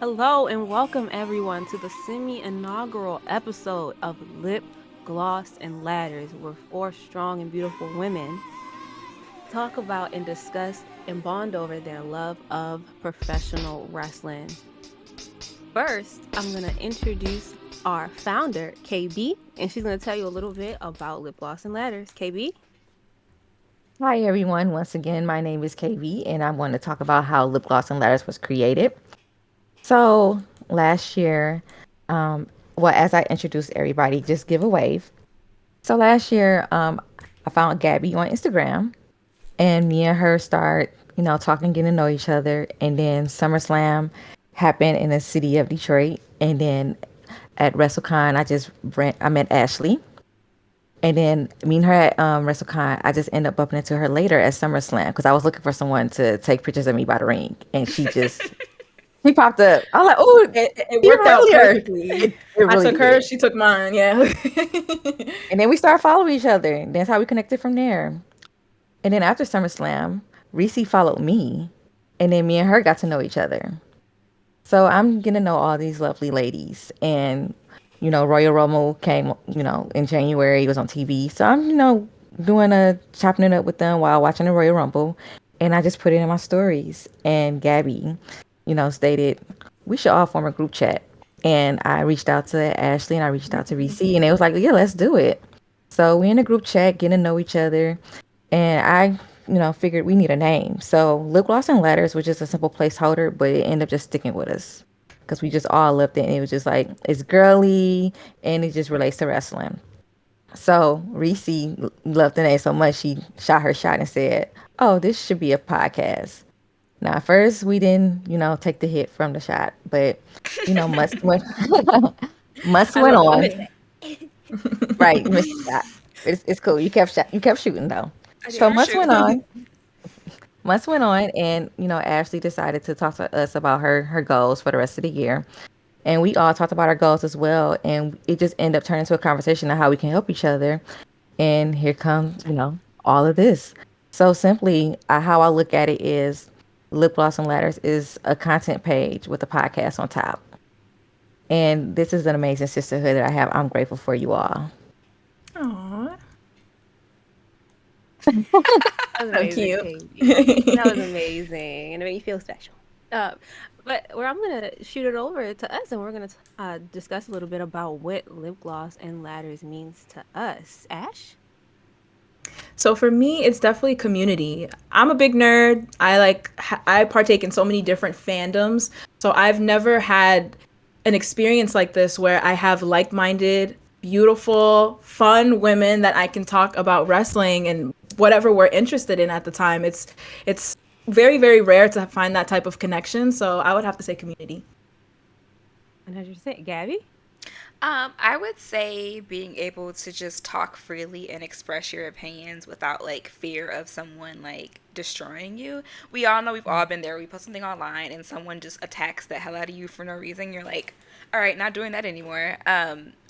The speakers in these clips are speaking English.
Hello and welcome everyone to the semi-inaugural episode of Lip, Gloss, and Ladders, where four strong and beautiful women talk about and discuss and bond over their love of professional wrestling. First, I'm going to introduce our founder, KB, and she's going to tell you a little bit about Lip, Gloss, and Ladders. KB? Hi, everyone. Once again, my name is KV, and I'm going to talk about how Lip Gloss and Letters was created. So, last year, as I introduced everybody, just give a wave. So, last year, I found Gabby on Instagram, and me and her start, talking, getting to know each other. And then SummerSlam happened in the city of Detroit. And then at WrestleCon, I met Ashley. And then me and her at WrestleCon, I just ended up bumping into her later at SummerSlam because I was looking for someone to take pictures of me by the ring, and she popped up. I was like, "Oh, It even worked out earlier." perfectly. It I really took her, did. she took mine. Yeah. And then we started following each other. And that's how we connected from there. And then after SummerSlam, Reese followed me, and then me and her got to know each other. So I'm getting to know all these lovely ladies, and Royal Rumble came, in January. It was on TV, so I'm, doing a chopping it up with them while watching the Royal Rumble, and I just put it in my stories. And Gabby, stated we should all form a group chat. And I reached out to Ashley and I reached out to Reese, and it was like, yeah, let's do it. So we in a group chat, getting to know each other, and I, figured we need a name. So Lip Gloss and Letters was just a simple placeholder, but it ended up just sticking with us because we just all loved it. And it was just like, it's girly and it just relates to wrestling. So Reese loved the name so much, she shot her shot and said, oh, this should be a podcast. Now, at first, we didn't, take the hit from the shot, but, months went, months I went love I on. missed it. that. Right, you missed the shot. It's cool. You kept shooting though. I So didn't months shoot. went on. Months went on, and Ashley decided to talk to us about her goals for the rest of the year, and we all talked about our goals as well. And it just ended up turning into a conversation on how we can help each other. And here comes all of this. So simply, how I look at it is, Lip Gloss and Ladders is a content page with a podcast on top, and this is an amazing sisterhood that I have. I'm grateful for you all. Aw, That was so amazing, cute. KB. That was amazing, and it made me feel special. Uh, but where I'm gonna shoot it over to us, and we're gonna discuss a little bit about what lip gloss and ladders means to us. Ash. So for me, it's definitely community. I'm a big nerd. I partake in so many different fandoms. So I've never had an experience like this where I have like-minded, beautiful, fun women that I can talk about wrestling and whatever we're interested in at the time. It's very, very rare to find that type of connection. So I would have to say community. 100%. Gabby. I would say being able to just talk freely and express your opinions without like fear of someone like destroying you. We all know we've all been there. We put something online and someone just attacks the hell out of you for no reason. You're like, all right, not doing that anymore.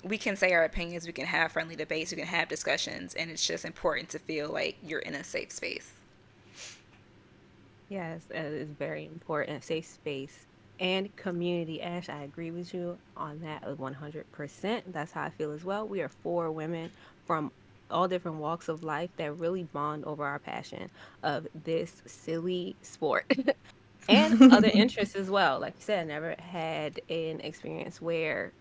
We can say our opinions. We can have friendly debates. We can have discussions, and it's just important to feel like you're in a safe space. Yes, it is very important. Safe space and community. Ash, I agree with you on that 100%. That's how I feel as well. We are four women from all different walks of life that really bond over our passion of this silly sport and other interests as well. Like you said, I never had an experience where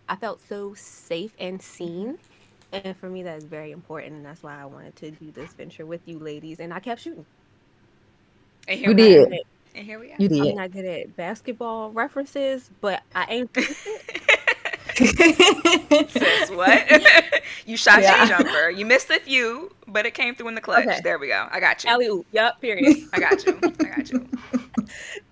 I felt so safe and seen. And for me, that is very important. And that's why I wanted to do this venture with you ladies. And I kept shooting. And here You I'm we not are. did. good at And here we are. You I'm did. not good at basketball references, but I aim to miss it. Sis, what? You shot your Yeah. jumper. You missed a few, but it came through in the clutch. Okay. There we go. I got you. Alley oop. Yup. Period. I got you. I got you.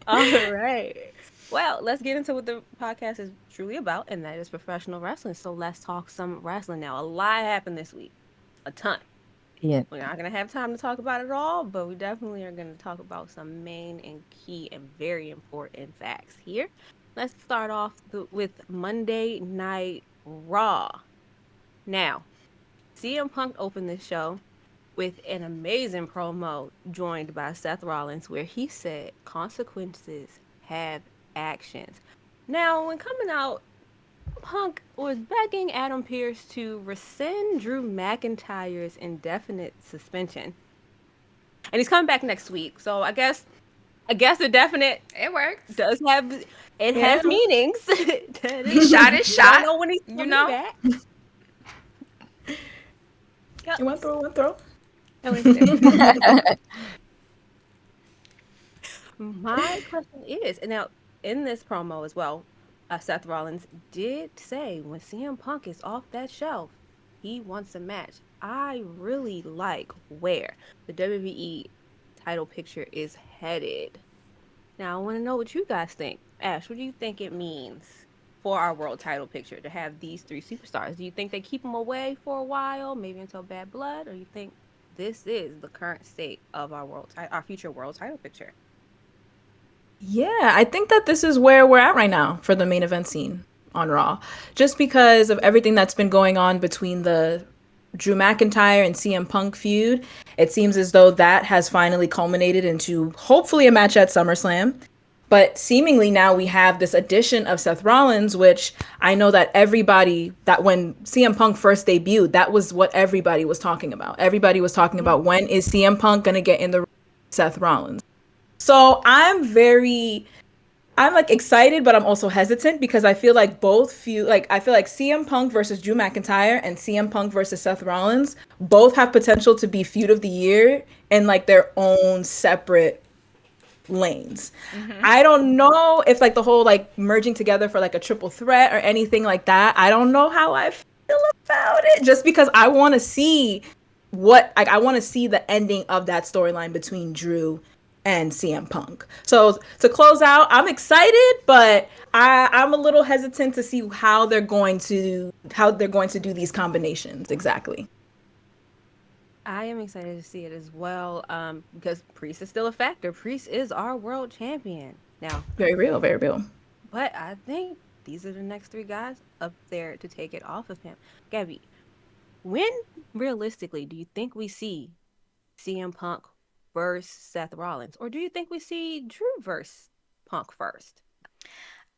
All right. Well, let's get into what the podcast is truly about, and that is professional wrestling. So let's talk some wrestling now. A lot happened this week. A ton. Yeah. We're not going to have time to talk about it all, but we definitely are going to talk about some main and key and very important facts here. Let's start off with Monday Night Raw. Now, CM Punk opened this show with an amazing promo joined by Seth Rollins, where he said consequences have actions. Now, when coming out, Punk was begging Adam Pearce to rescind Drew McIntyre's indefinite suspension. And he's coming back next week. So I guess the definite It works. does have it Yeah. has meanings. That He is, shot his we don't shot, know when he's you coming know? back. Yep. You want throw, want throw. I went there. My question is, and now in this promo as well, Seth Rollins did say when CM Punk is off that shelf, he wants a match. I really like where the WWE title picture is headed. Now, I want to know what you guys think. Ash, what do you think it means for our world title picture to have these three superstars? Do you think they keep them away for a while, maybe until Bad Blood, or you think this is the current state of our future world title picture? Yeah, I think that this is where we're at right now for the main event scene on Raw. Just because of everything that's been going on between the Drew McIntyre and CM Punk feud, it seems as though that has finally culminated into hopefully a match at SummerSlam. But seemingly now we have this addition of Seth Rollins, which I know that everybody, that when CM Punk first debuted, that was what everybody was talking about. Everybody was talking about when is CM Punk going to get in the ring with Seth Rollins. So I'm like excited, but I'm also hesitant because I feel like I feel like CM Punk versus Drew McIntyre and CM Punk versus Seth Rollins both have potential to be feud of the year in like their own separate lanes. Hmm. I don't know if like the whole like merging together for like a triple threat or anything like that. I don't know how I feel about it just because I want to see I want to see the ending of that storyline between Drew and CM Punk. So to close out, I'm excited, but I'm a little hesitant to see how they're going to do these combinations exactly. I am excited to see it as well, because Priest is still a factor. Priest is our world champion now, Very real, very real. but I think these are the next three guys up there to take it off of him. Gabby, when realistically do you think we see CM Punk versus Seth Rollins, or do you think we see Drew versus Punk first?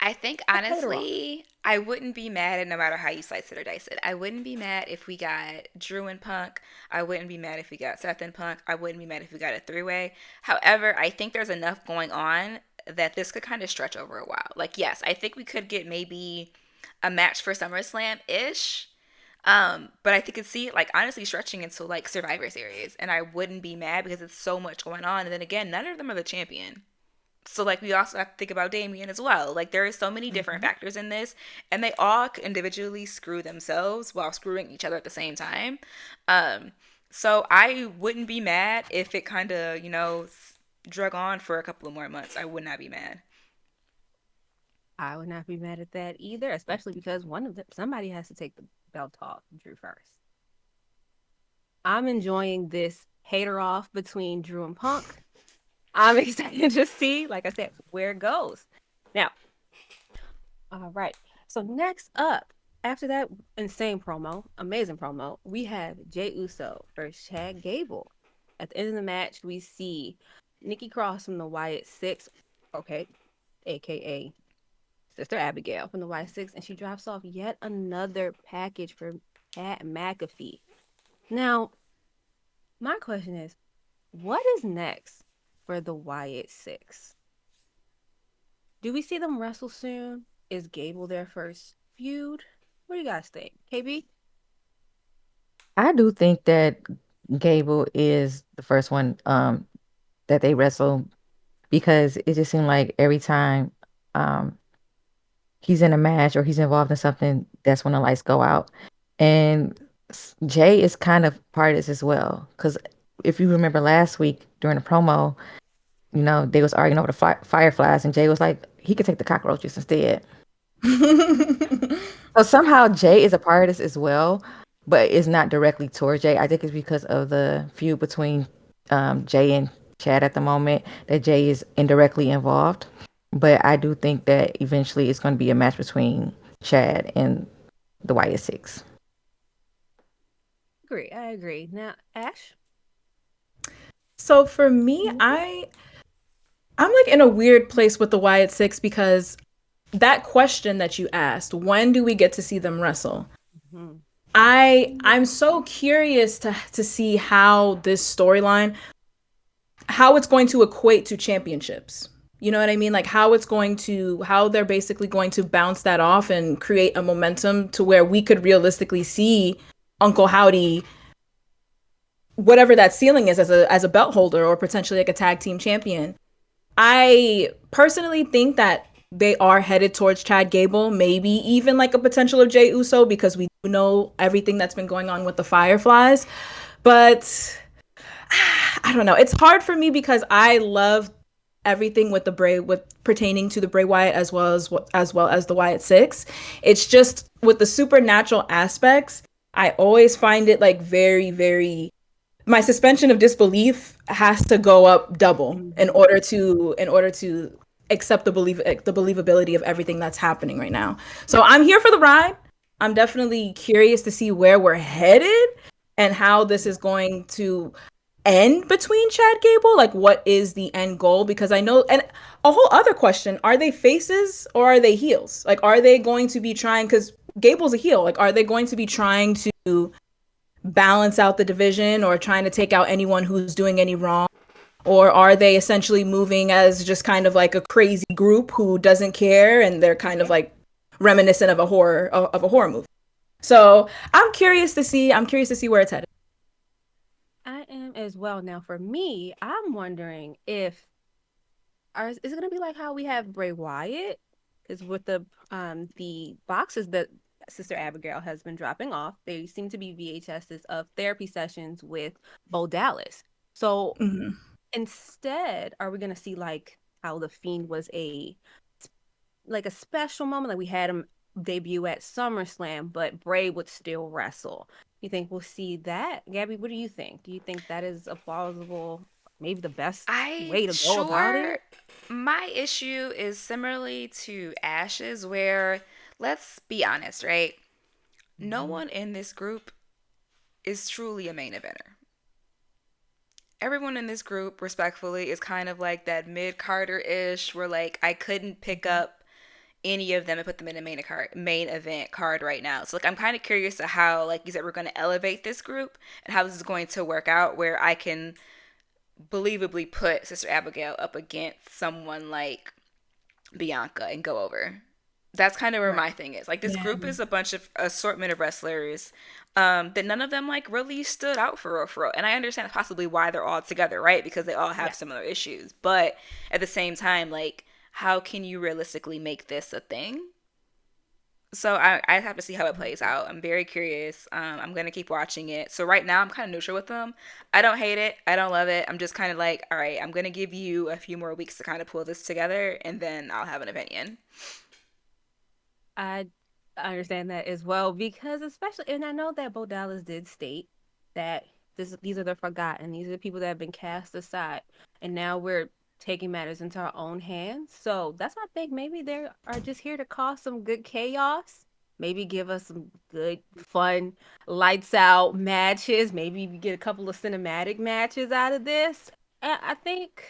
I think Let's play it raw. honestly, I wouldn't be mad no matter how you slice it or dice it. I wouldn't be mad if we got Drew and Punk. I wouldn't be mad if we got Seth and Punk. I wouldn't be mad if we got a three-way. However, I think there's enough going on that this could kind of stretch over a while. Like, yes, I think we could get maybe a match for SummerSlam ish. But I could see it like honestly stretching into like Survivor Series, and I wouldn't be mad because it's so much going on. And then again, none of them are the champion. So like we also have to think about Damien as well. Like there are so many different Hmm. factors in this, and they all individually screw themselves while screwing each other at the same time. Um, so I wouldn't be mad if it kind of drug on for a couple of more months. I would not be mad. I would not be mad at that either, especially because somebody has to take the belt off Drew first. I'm enjoying this hater off between Drew and Punk. I'm excited to see, like I said, where it goes. Now, all right. So next up, after that insane promo, amazing promo, we have Jay Uso versus Chad Gable. At the end of the match, we see Nikki Cross from the Wyatt Six, okay, aka Sister Abigail from the Wyatt Six, and she drops off yet another package for Pat McAfee. Now, my question is, what is next for the Wyatt Six? Do we see them wrestle soon? Is Gable their first feud? What do you guys think? KB? I do think that Gable is the first one that they wrestle because it just seemed like every time um he's in a match or he's involved in something, that's when the lights go out. And Jay is kind of part of this as well. Because if you remember last week during the promo, they was arguing over the fireflies, and Jay was like, he could take the cockroaches instead. So somehow Jay is a part of this as well, but it's not directly towards Jay. I think it's because of the feud between Jay and Chad at the moment that Jay is indirectly involved. But I do think that eventually it's going to be a match between Chad and the Wyatt Six. Agree. I agree. Now, Ash? So for me, Mhm. I'm like in a weird place with the Wyatt Six because that question that you asked, when do we get to see them wrestle? Mhm. I'm so curious to see how this storyline, how it's going to equate to championships. You know what I mean? Like how they're basically going to bounce that off and create a momentum to where we could realistically see Uncle Howdy, whatever that ceiling is, as a belt holder or potentially like a tag team champion. I personally think that they are headed towards Chad Gable, maybe even like a potential of Jey Uso because we do know everything that's been going on with the Fireflies. But I don't know. It's hard for me because I love everything with the Bray, with pertaining to the Bray Wyatt as well as the Wyatt Six. It's just with the supernatural aspects, I always find it like very, my suspension of disbelief has to go up double Mhm. in order to accept the believability of everything that's happening right now. So I'm here for the ride. I'm definitely curious to see where we're headed and how this is going to end between Chad Gable. Like, what is the end goal? Because I know, and a whole other question: are they faces or are they heels? Like, are they going to be trying? Because Gable's a heel. Like, are they going to be trying to balance out the division or trying to take out anyone who's doing any wrong? Or are they essentially moving as just kind of like a crazy group who doesn't care and they're kind of like reminiscent of a horror movie? So I'm curious to see where it's headed. I am as well. Now, for me, I'm wondering if is it going to be like how we have Bray Wyatt? Because with the boxes that Sister Abigail has been dropping off, they seem to be VHSs of therapy sessions with Bo Dallas. So Mm-hmm. instead, are we going to see like how the Fiend was like a special moment, like we had him debut at SummerSlam, but Bray would still wrestle? You think we'll see that? Gabby, what do you think? Do you think that is a plausible, maybe the best I way to go about sure it? my issue is similarly to Ash's, where let's be honest, right? No Mhm. one in this group is truly a main eventer. Everyone in this group, respectfully, is kind of like that mid Carter ish, where like I couldn't pick Mhm. up any of them and put them in a main event card right now. So like I'm kind of curious to how, like you said, we're going to elevate this group and how this is going to work out, where I can believably put Sister Abigail up against someone like Bianca and go over. That's kind of where Right. my thing is. Like this Yeah. group is a bunch of assortment of wrestlers that none of them like really stood out for real. And I understand possibly why they're all together, right? Because they all have Yeah. similar issues. But at the same time, like how can you realistically make this a thing? So I have to see how it plays out. I'm very curious. I'm gonna keep watching it. So right now I'm kind of neutral with them. I don't hate it. I don't love it. I'm just kind of like, all right, I'm gonna give you a few more weeks to kind of pull this together, and then I'll have an opinion. I understand that as well because especially, and I know that Bo Dallas did state that these are the forgotten, these are the people that have been cast aside, and now we're taking matters into our own hands. So that's why I think maybe they are just here to cause some good chaos. Maybe give us some good, fun, lights out matches. Maybe we get a couple of cinematic matches out of this. And I think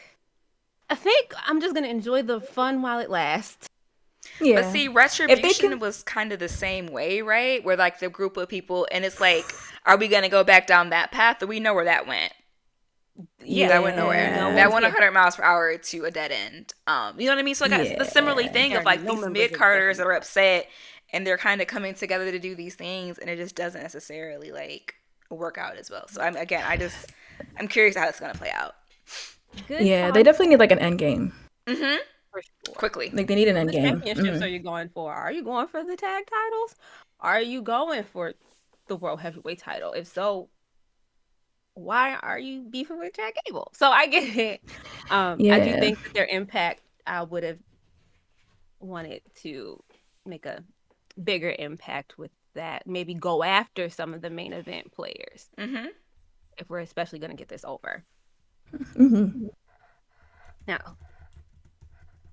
I'm just gonna enjoy the fun while it lasts. But Yeah. see, If they can Retribution was kind of the same way, right? Where like the group of people, and it's like, are we gonna go back down that path? Or we know where that went. Yeah, That went so we nowhere. know That Yeah. who's went here. 100 miles per hour to a dead end. You know what I mean? So like the similarly Yeah. thing There of are like no these members mid of the Carters second that are group. upset, and they're kind of coming together to do these things, and it just doesn't necessarily like work out as well. So I'm curious how it's gonna play out. Good Yeah. They definitely concept need like an end game. Mm-hmm. for sure. Quickly. Like they need an end The game. championships are you going for? Are you going for the tag titles? Are you going for the world heavyweight title? If so, why are you beefing with Chad Gable? So I get it. I do Yeah. think that their impact, I would have wanted to make a bigger impact with that. Maybe go after some of the main event players Mm-hmm. if we're especially going to get this over. Hmm. Now,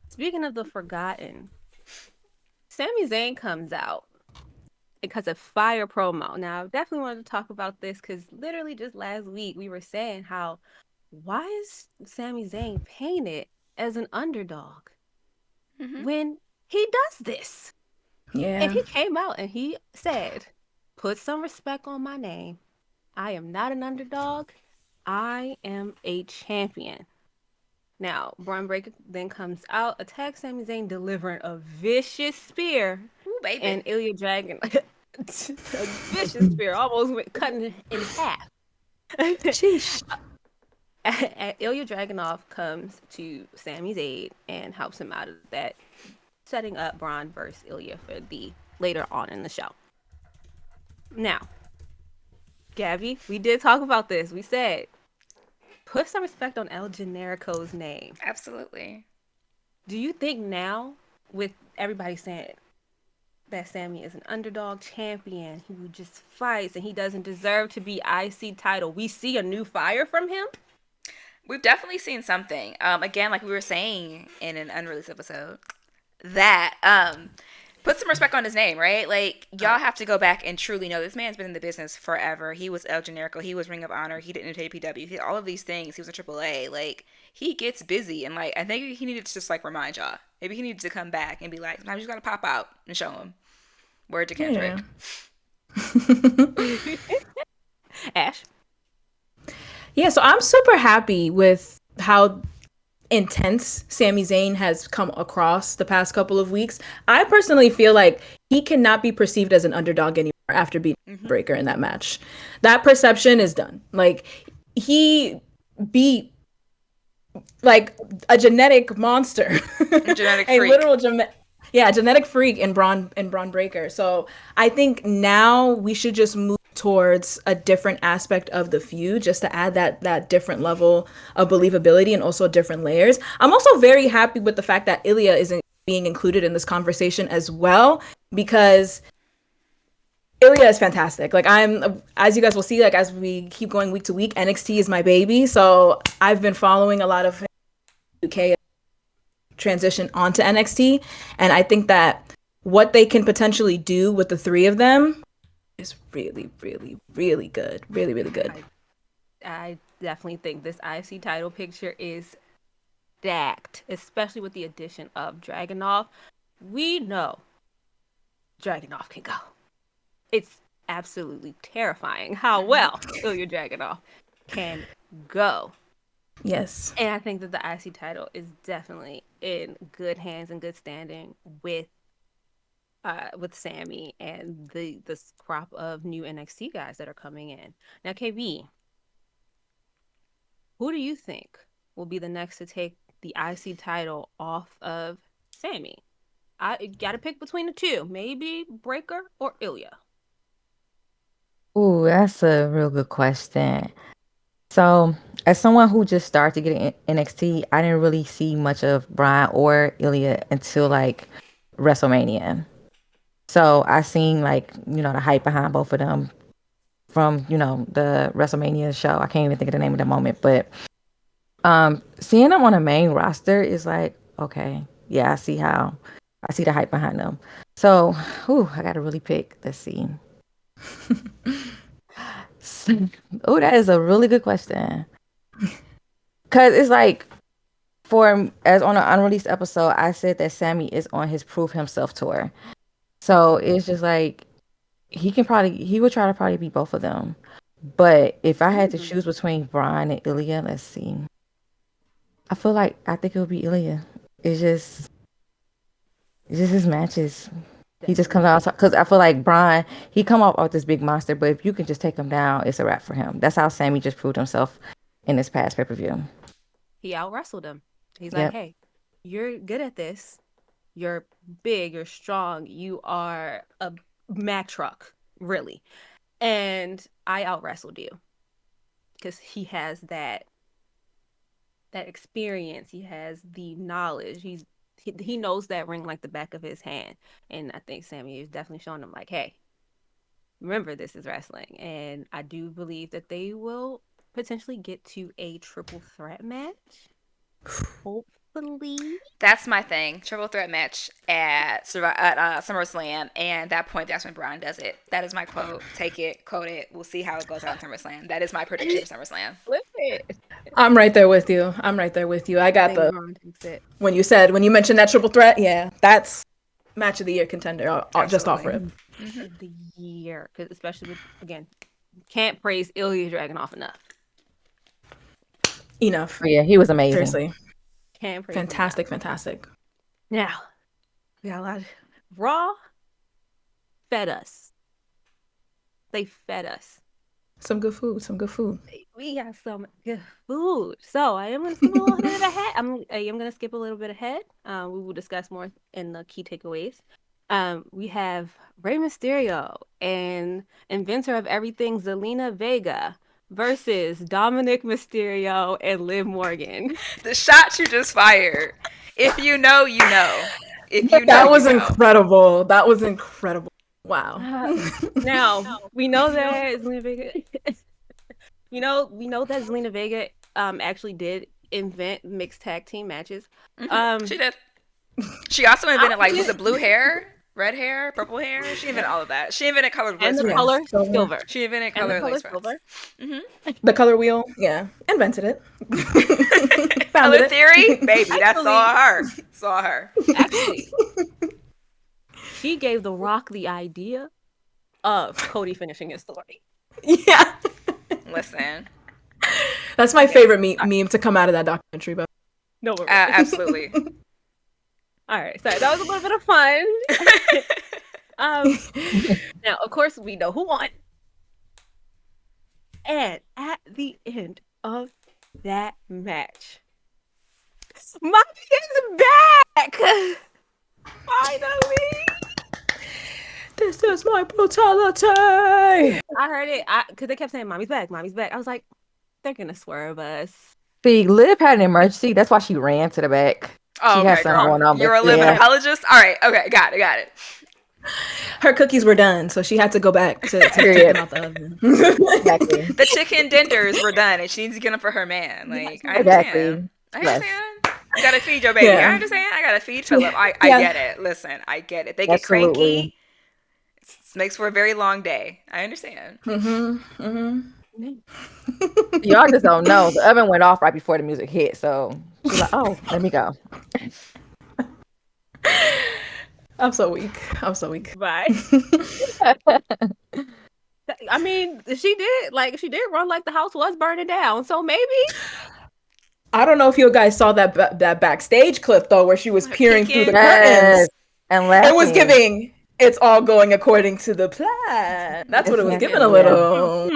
speaking of the forgotten, Sami Zayn comes out because of fire promo. Now, I definitely wanted to talk about this because literally just last week we were saying how why is Sami Zayn painted as an underdog Hmm. when he does this. And Yeah. he came out and he said, "Put some respect on my name. I am not an underdog. I am a champion." Now, Braun Breaker then comes out, attacks Sami Zayn, delivering a vicious spear, Ooh, and baby. Ilya Dragon, a vicious spear, almost went cutting it in half. Sheesh. Ilya Dragunov comes to Sami's aid and helps him out of that, setting up Braun versus Ilya for the later on in the show. Now, Gabby, we did talk about this. We said put some respect on El Generico's name. Absolutely. Do you think now, with everybody saying that Sammy is an underdog champion who just fights and he doesn't deserve to be IC title, we see a new fire from him? We've definitely seen something. Again, like we were saying in an unreleased episode, that put some respect on his name, right? Like y'all Right. have to go back and truly know this man's been in the business forever. He was El Generico, he was Ring of Honor, he did NJPW, he did all of these things. He was in AAA. Like he gets busy, and like I think he needed to just like remind y'all. Maybe he needed to come back and be like, sometimes you gotta pop out and show him. Word to Yeah. Kendrick. Ash? Yeah, so I'm super happy with how intense Sami Zayn has come across the past couple of weeks. I personally feel like he cannot be perceived as an underdog anymore after beating Mm-hmm. Breaker in that match. That perception is done. Like he beat like a genetic monster, Genetic a freak. literal genetic freak in Braun Breaker. So I think now we should just move towards a different aspect of the feud, just to add that different level of believability and also different layers. I'm also very happy with the fact that Ilya isn't being included in this conversation as well, because Ilya is fantastic. Like I'm, as you guys will see, like as we keep going week to week, NXT is my baby. So I've been following a lot of UK transition onto NXT, and I think that what they can potentially do with the three of them is really, really, really good. Really, really good. I definitely think this IC title picture is stacked, especially with the addition of Dragunov. We know Dragunov can go. It's absolutely terrifying how well Ilya Dragunov can go. Yes. And I think that the IC title is definitely in good hands and good standing with Sammy and the this crop of new NXT guys that are coming in. Now, KB, who do you think will be the next to take the IC title off of Sammy? I gotta pick between the two. Maybe Breaker or Ilya. Ooh, that's a real good question. So, as someone who just started to get in NXT, I didn't really see much of Brian or Ilya until like WrestleMania. So I seen like, the hype behind both of them from, the WrestleMania show. I can't even think of the name of the moment, but seeing them on the main roster is like, okay, yeah, I see the hype behind them. So, I gotta really pick. Let's see. Oh, that is a really good question. Cause it's like as on an unreleased episode, I said that Sammy is on his Prove Himself tour. So it's just like he would try to probably beat both of them. But if I had to Mm, choose between Brian and Ilya, let's see. I think it would be Ilya. It's just his matches. He just comes definitely. out because I feel like Brian, he come off with this big monster, but if you can just take him down, it's a wrap for him. That's how Sammy just proved himself in this past pay-per-view. He out wrestled him. He's like, Yep. hey, you're good at this. You're big, you're strong, you are a Mack truck, really. And I out wrestled you. Because he has that experience. He has the knowledge. He knows that ring like the back of his hand. And I think Sammy is definitely showing him like, hey, remember this is wrestling. And I do believe that they will potentially get to a triple threat match. Hopefully. That's my thing. Triple threat match at SummerSlam, and at that point, that's when Braun does it. That is my quote. Take it, quote it. We'll see how it goes out in SummerSlam. That is my prediction for SummerSlam. Flip it. I'm right there with you. I got think the Braun takes it. when you mentioned that triple threat. Yeah, that's match of the year contender. Just off rip. Absolutely. Match of the year, because especially with, again, can't praise Ilya Dragunov enough. Enough. But yeah, he was amazing. Seriously. Can't praise him Fantastic. enough. Now, we got a lot of Raw fed us. They fed us. Some good food. We got some good food. So I am going to skip a little bit ahead. I am going to skip a little bit ahead. We will discuss more in the key takeaways. We have Rey Mysterio and inventor of everything, Zelina Vega, versus Dominic Mysterio and Liv Morgan. The shots you just fired. If you know, you know. If you know, That was you know. incredible. Wow. Now we know that Zelina Vega. we know that Zelina Vega actually did invent mixed tag team matches. She did. She also invented like was it blue hair, red hair, purple hair? She invented all of that. She invented colored and lace the fronts. color Silver. silver. She invented And the colored color lace fronts. silver. The color wheel. Yeah. Invented it. Founded Color it. theory, baby. That's all her. Saw her. Actually, she gave The Rock the idea of Cody finishing his story. Yeah. Listen. That's my favorite meme to come out of that documentary. But No, we're Absolutely. all right. So that was a little bit of fun. Now, of course, we know who won. And at the end of that match, Mommy is back! Finally! this is my brutality. I heard it because they kept saying, Mommy's back, Mommy's back. I was like, they're going to swerve us. See, Liv had an emergency. That's why she ran to the back. Oh, She had okay, something girl. going on, You're but a living yeah. apologist? All right. Okay. Got it. Her cookies were done, so she had to go back to take Period. them out the oven. Exactly. The chicken dinners were done, and she needs to get them for her man. Like, I Exactly. understand. I Yes. understand. You gotta feed your baby. Yeah. I understand. I gotta feed Philip. I Yeah. get it. Listen, I get it. They get Absolutely. cranky. It makes for a very long day. I understand. Y'all just don't know. The oven went off right before the music hit, so she's like, "Oh, let me go." I'm so weak. Bye. I mean, she did run like the house was burning down. So maybe I don't know if you guys saw that backstage clip though, where she was peering through the Yes, curtains. and laughing. It was giving. It's all going according to the plan. That's what it was Yes, giving a yeah. little.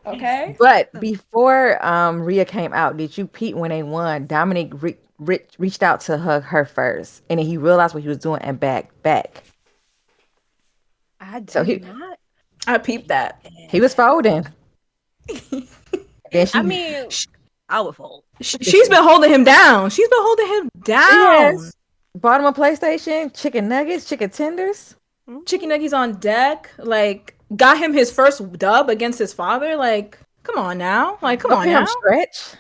Okay. But before Rhea came out, did you peep when they won? Dominic reached out to hug her first, and then he realized what he was doing and back. I did So not. I peeped that. He was folding. Then she, I mean, I would fold. She's been holding him down. yes, bought him a PlayStation, chicken nuggets, chicken tenders. Chicken nuggies on deck. Like, got him his first dub against his father. Like, come on now. Like, come on Look at now. him stretch.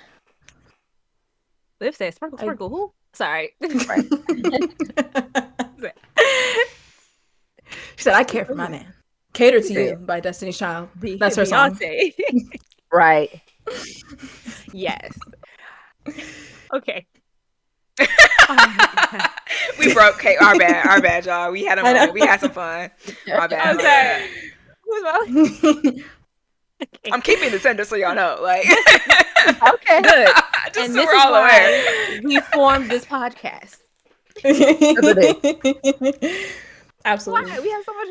Liv said, sprinkle, who? Sorry. She said, I care for my man. Cater to You by Destiny's Child. That's her song. Beyonce. Right. Yes. Okay. We broke Kate. Our bad, y'all. We had a moment. We had some fun. My bad. Okay. I'm keeping the sender so y'all know. Like, Okay. Good. just And so this we're is all aware. why we formed this podcast. Absolutely. Why? We have so much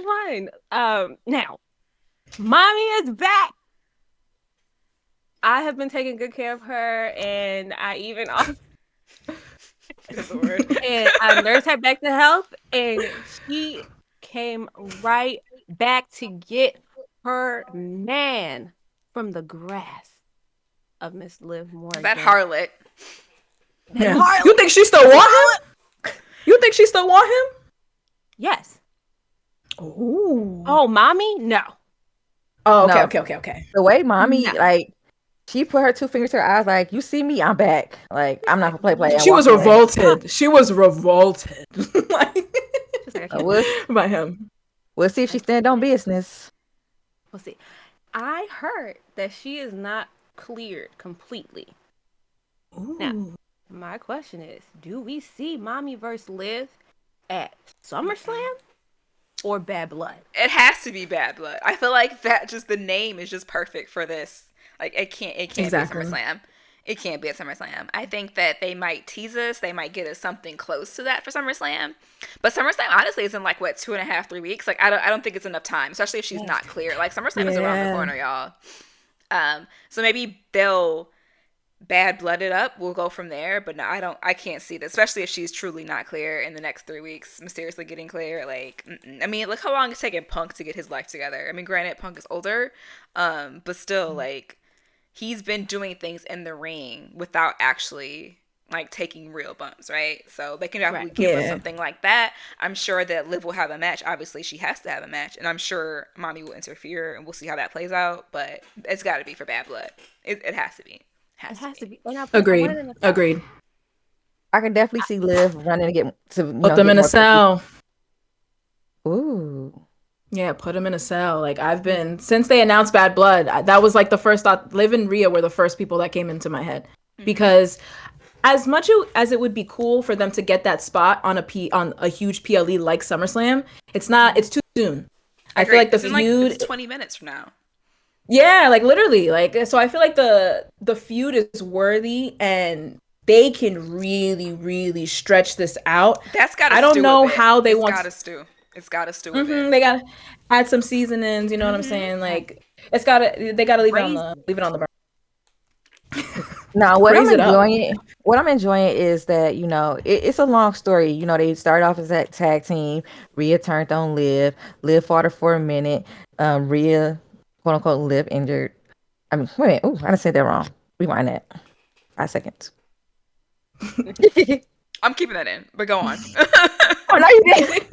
fun. Now, Mommy is back. I have been taking good care of her, and I even and I nursed her back to health, and she came right back to get her man from the grass of Miss Liv Morgan. That harlot. Yeah. You think she still want him? Yes. Ooh. Oh, Mommy? No. Oh, No. okay. The way Mommy, No. like, she put her 2 fingers to her eyes, like, you see me, I'm back. Like, I'm not gonna play. and She was walk away. revolted. She was revolted like, She's like, I So can't. we'll by him. see if she stand on business. We'll see. I heard that she is not cleared completely. Now, Ooh. my question is, do we see Mommy versus Liv at SummerSlam or Bad Blood? It has to be Bad Blood. I feel like that just the name is just perfect for this. Like it can't be at Exactly. SummerSlam. It can't be at SummerSlam. I think that they might tease us. They might get us something close to that for SummerSlam. But SummerSlam honestly is in like what 2.5, 3 weeks. Like I don't think it's enough time, especially if she's Yes. not clear. Like SummerSlam is around the Yeah. corner, y'all. So maybe they'll bad blood it up. We'll go from there. But no, I can't see this, especially if she's truly not clear in the next 3 weeks, mysteriously getting clear. Like, I mean, look how long it's taken Punk to get his life together. I mean, granted, Punk is older, but still, like, he's been doing things in the ring without actually like taking real bumps, right? So they can definitely Right. give us Yeah. something like that. I'm sure that Liv will have a match. Obviously, she has to have a match, and I'm sure Mommy will interfere, and we'll see how that plays out. But it's got to be for Bad Blood. It has to be. It Has to has to be. be. And I want Agreed. it in the cell. Agreed. I could definitely see Liv running to Put them get in a more cookies. cell. Ooh. Yeah, put them in a cell. Like I've been since they announced Bad Blood. That was like the first thought. Liv and Rhea were the first people that came into my head because as much as it would be cool for them to get that spot on a huge PLE like SummerSlam, it's not. It's too soon. I feel like the It's in like it's feud. 20 minutes from now. Yeah, like literally, like so. I feel like the feud is worthy, and they can really, really stretch this out. That's got to I don't stew a know bit. how they It's want. got to stew. It's got to stew a bit. They gotta add some seasonings. You know what I'm saying? Like it's gotta. They gotta Crazy. leave it on the burn. Now, Raise it up. what I'm enjoying is that, it's a long story. They started off as that tag team. Rhea turned on Liv. Liv fought her for a minute. Rhea, quote unquote, Liv injured. I mean, wait a minute. Ooh, I done said that wrong. Rewind that. 5 seconds. I'm keeping that in, but go on. Oh, no, you didn't.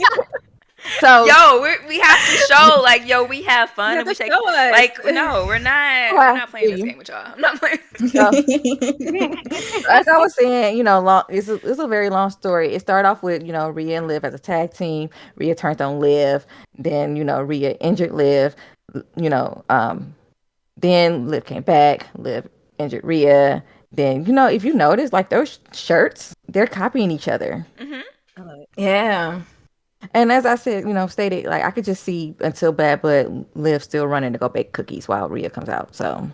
So, Yo, we have to show like yo, we have fun You and we have to take show us. like no, we're not playing this game with y'all. I'm not playing. so as I was saying, it's a very long story. It started off with, Rhea and Liv as a tag team. Rhea turned on Liv. Then, Rhea injured Liv. You know, um, then Liv came back. Liv injured Rhea. Then, if you notice, like those shirts, they're copying each other. I love it. Yeah. And as I said, stated, like I could just see until Bad Blood Liv still running to go bake cookies while Rhea comes out. So,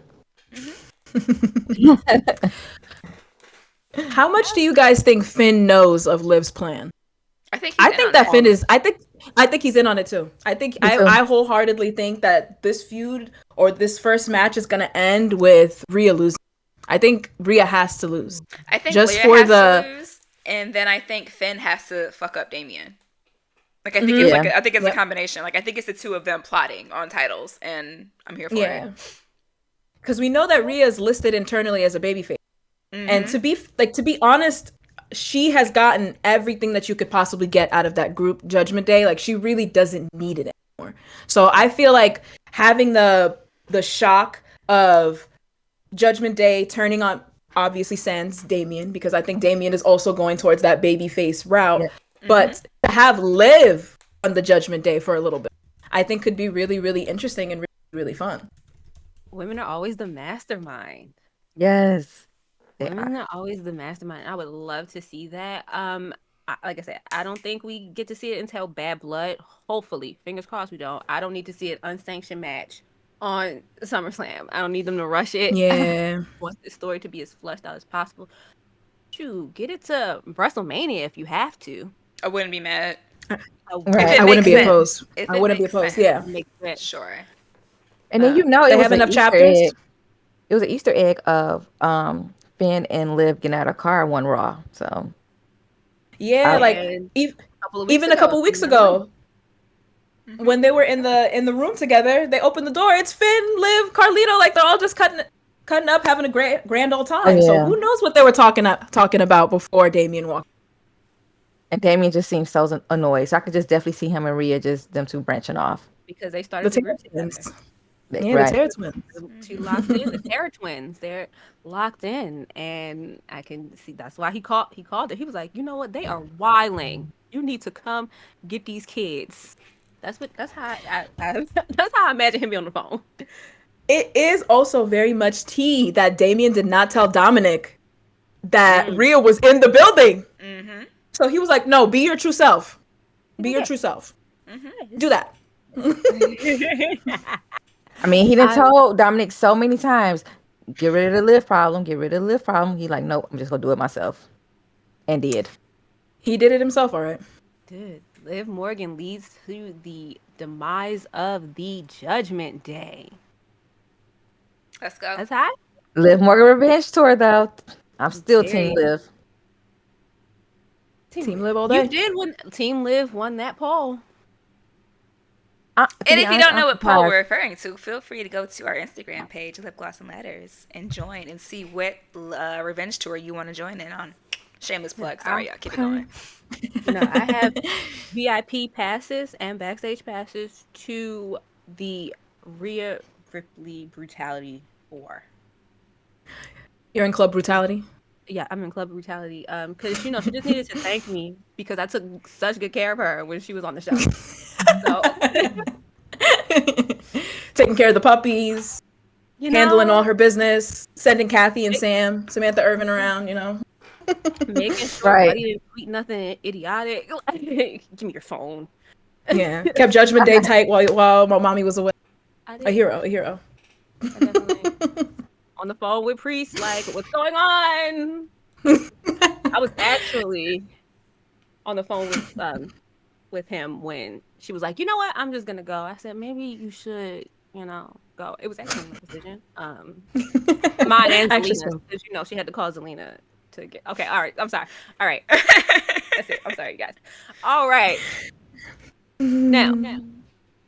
How much do you guys think Finn knows of Liv's plan? I think I think that Finn is. I think he's in on it too. I think Me too. I wholeheartedly think that this feud or this first match is gonna end with Rhea losing. I think Rhea has to lose. I think just Leia for has the- to lose, and then I think Finn has to fuck up Damien. Like I think it's Yeah. I think it's a Yep. combination. Like I think it's the two of them plotting on titles, and I'm here for it. Because we know that Rhea is listed internally as a babyface, and to be honest, she has gotten everything that you could possibly get out of that group Judgment Day. Like she really doesn't need it anymore. So I feel like having the shock of Judgment Day turning on obviously sans Damien, because I think Damien is also going towards that babyface route. Yeah. But to have Liv on the Judgment Day for a little bit, I think could be really, really interesting and really, really fun. Women are always the mastermind. yes. They Women are always the mastermind. I would love to see that. Like I said, I don't think we get to see it until Bad Blood. Hopefully, fingers crossed, we don't. I don't need to see an unsanctioned match on SummerSlam. I don't need them to rush it. Yeah. I want the story to be as fleshed out as possible. Shoot, get it to WrestleMania if you have to. I wouldn't be mad. Right. If it I wouldn't makes be sense. opposed. If I it wouldn't be makes opposed. sense. Yeah. Makes sense. Sure. And then They it was have an enough Easter chapters? egg. It was an Easter egg of Finn and Liv getting out of a car one Raw. So Yeah, I- like And couple of even a couple weeks ago, Mm-hmm. when they were in the room together, they opened the door. It's Finn, Liv, Carlito. Like they're all just cutting up, having a grand old time. So yeah. who knows what they were talking about before Damien walked? And Damien just seems so annoyed. So I could just definitely see him and Rhea, just them two branching off. because they The started the Terror group together. Twins. Right. Yeah, the Terror Twins. She locked in the Terror Twins. They're locked in, and I can see that's why he called it. He was like, you know what? They are wiling. You need to come get these kids. That's how I that's how I imagine him be on the phone. it is also very much tea that Damien did not tell Dominic that Rhea was in the building. Mm-hmm. So he was like, no, be your true self. Be your Okay. true self. Mm-hmm. Do that. I mean, he done I told Dominic so many times, get rid of the live problem, get rid of the live problem. He like, nope, I'm just gonna do it myself. And did. He did it himself, all right. did. Liv Morgan leads to the demise of the Judgment Day. Let's go. That's hot. Liv Morgan revenge tour though. I'm still team Period. Liv. Team Liv all You day. did win. Team Liv won that poll. To And be if you honest, don't I'm know what poll surprised. we're referring to, feel free to go to our Instagram page, Lip Gloss and Letters, and join and see what revenge tour you want to join in on. Shameless plug. Sorry, y'all. Keep it going. I have VIP passes and backstage passes to the Rhea Ripley Brutality 4. You're in Club Brutality? Yeah, I'm in Club Brutality. Because she just needed to thank me because I took such good care of her when she was on the show. So Taking care of the puppies, you handling all know, her business, sending Kathy and ma- Samantha Irvin around, you know. making sure Right. Buddy didn't tweet nothing idiotic. Like, give me your phone. Yeah, kept Judgment Day tight while my mommy was away. I A did. hero, a hero. I definitely on the phone with Priest, like, what's going on? I was actually on the phone with him when she was like, you know what, I'm just gonna go. I said, maybe you should, go. It was actually my decision. Mine and Actually, Zelina's, so. because she had to call Zelina to get. Okay, all right. I'm sorry. All right, that's it. I'm sorry, guys. All right, now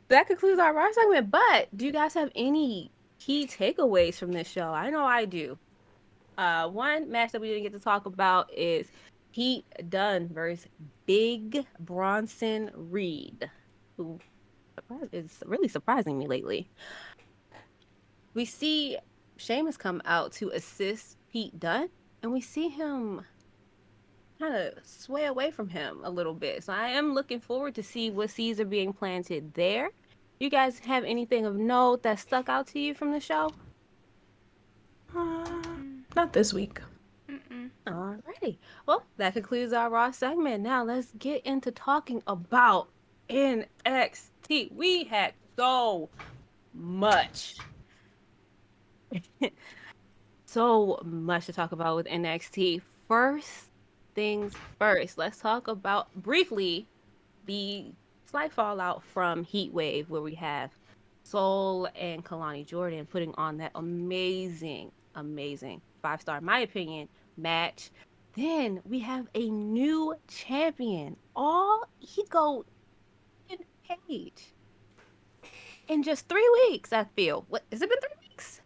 that concludes our Raw segment. But do you guys have any key takeaways from this show? I know I do. One match that we didn't get to talk about is Pete Dunne versus Big Bronson Reed, who is really surprising me lately. We see Sheamus come out to assist Pete Dunne, and we see him kind of sway away from him a little bit. So I am looking forward to see what seeds are being planted there. You guys have anything of note that stuck out to you from the show? Not this week. Alrighty. Well, that concludes our Raw segment. Now let's get into talking about NXT. We had so much. So much to talk about with NXT. First things first, let's talk about briefly the slight fallout from Heat Wave, where we have Soul and Kalani Jordan putting on that amazing, amazing 5-star, in my opinion, match. Then we have a new champion, all ego in Page. In just 3 weeks, I feel. What has it been 3 weeks?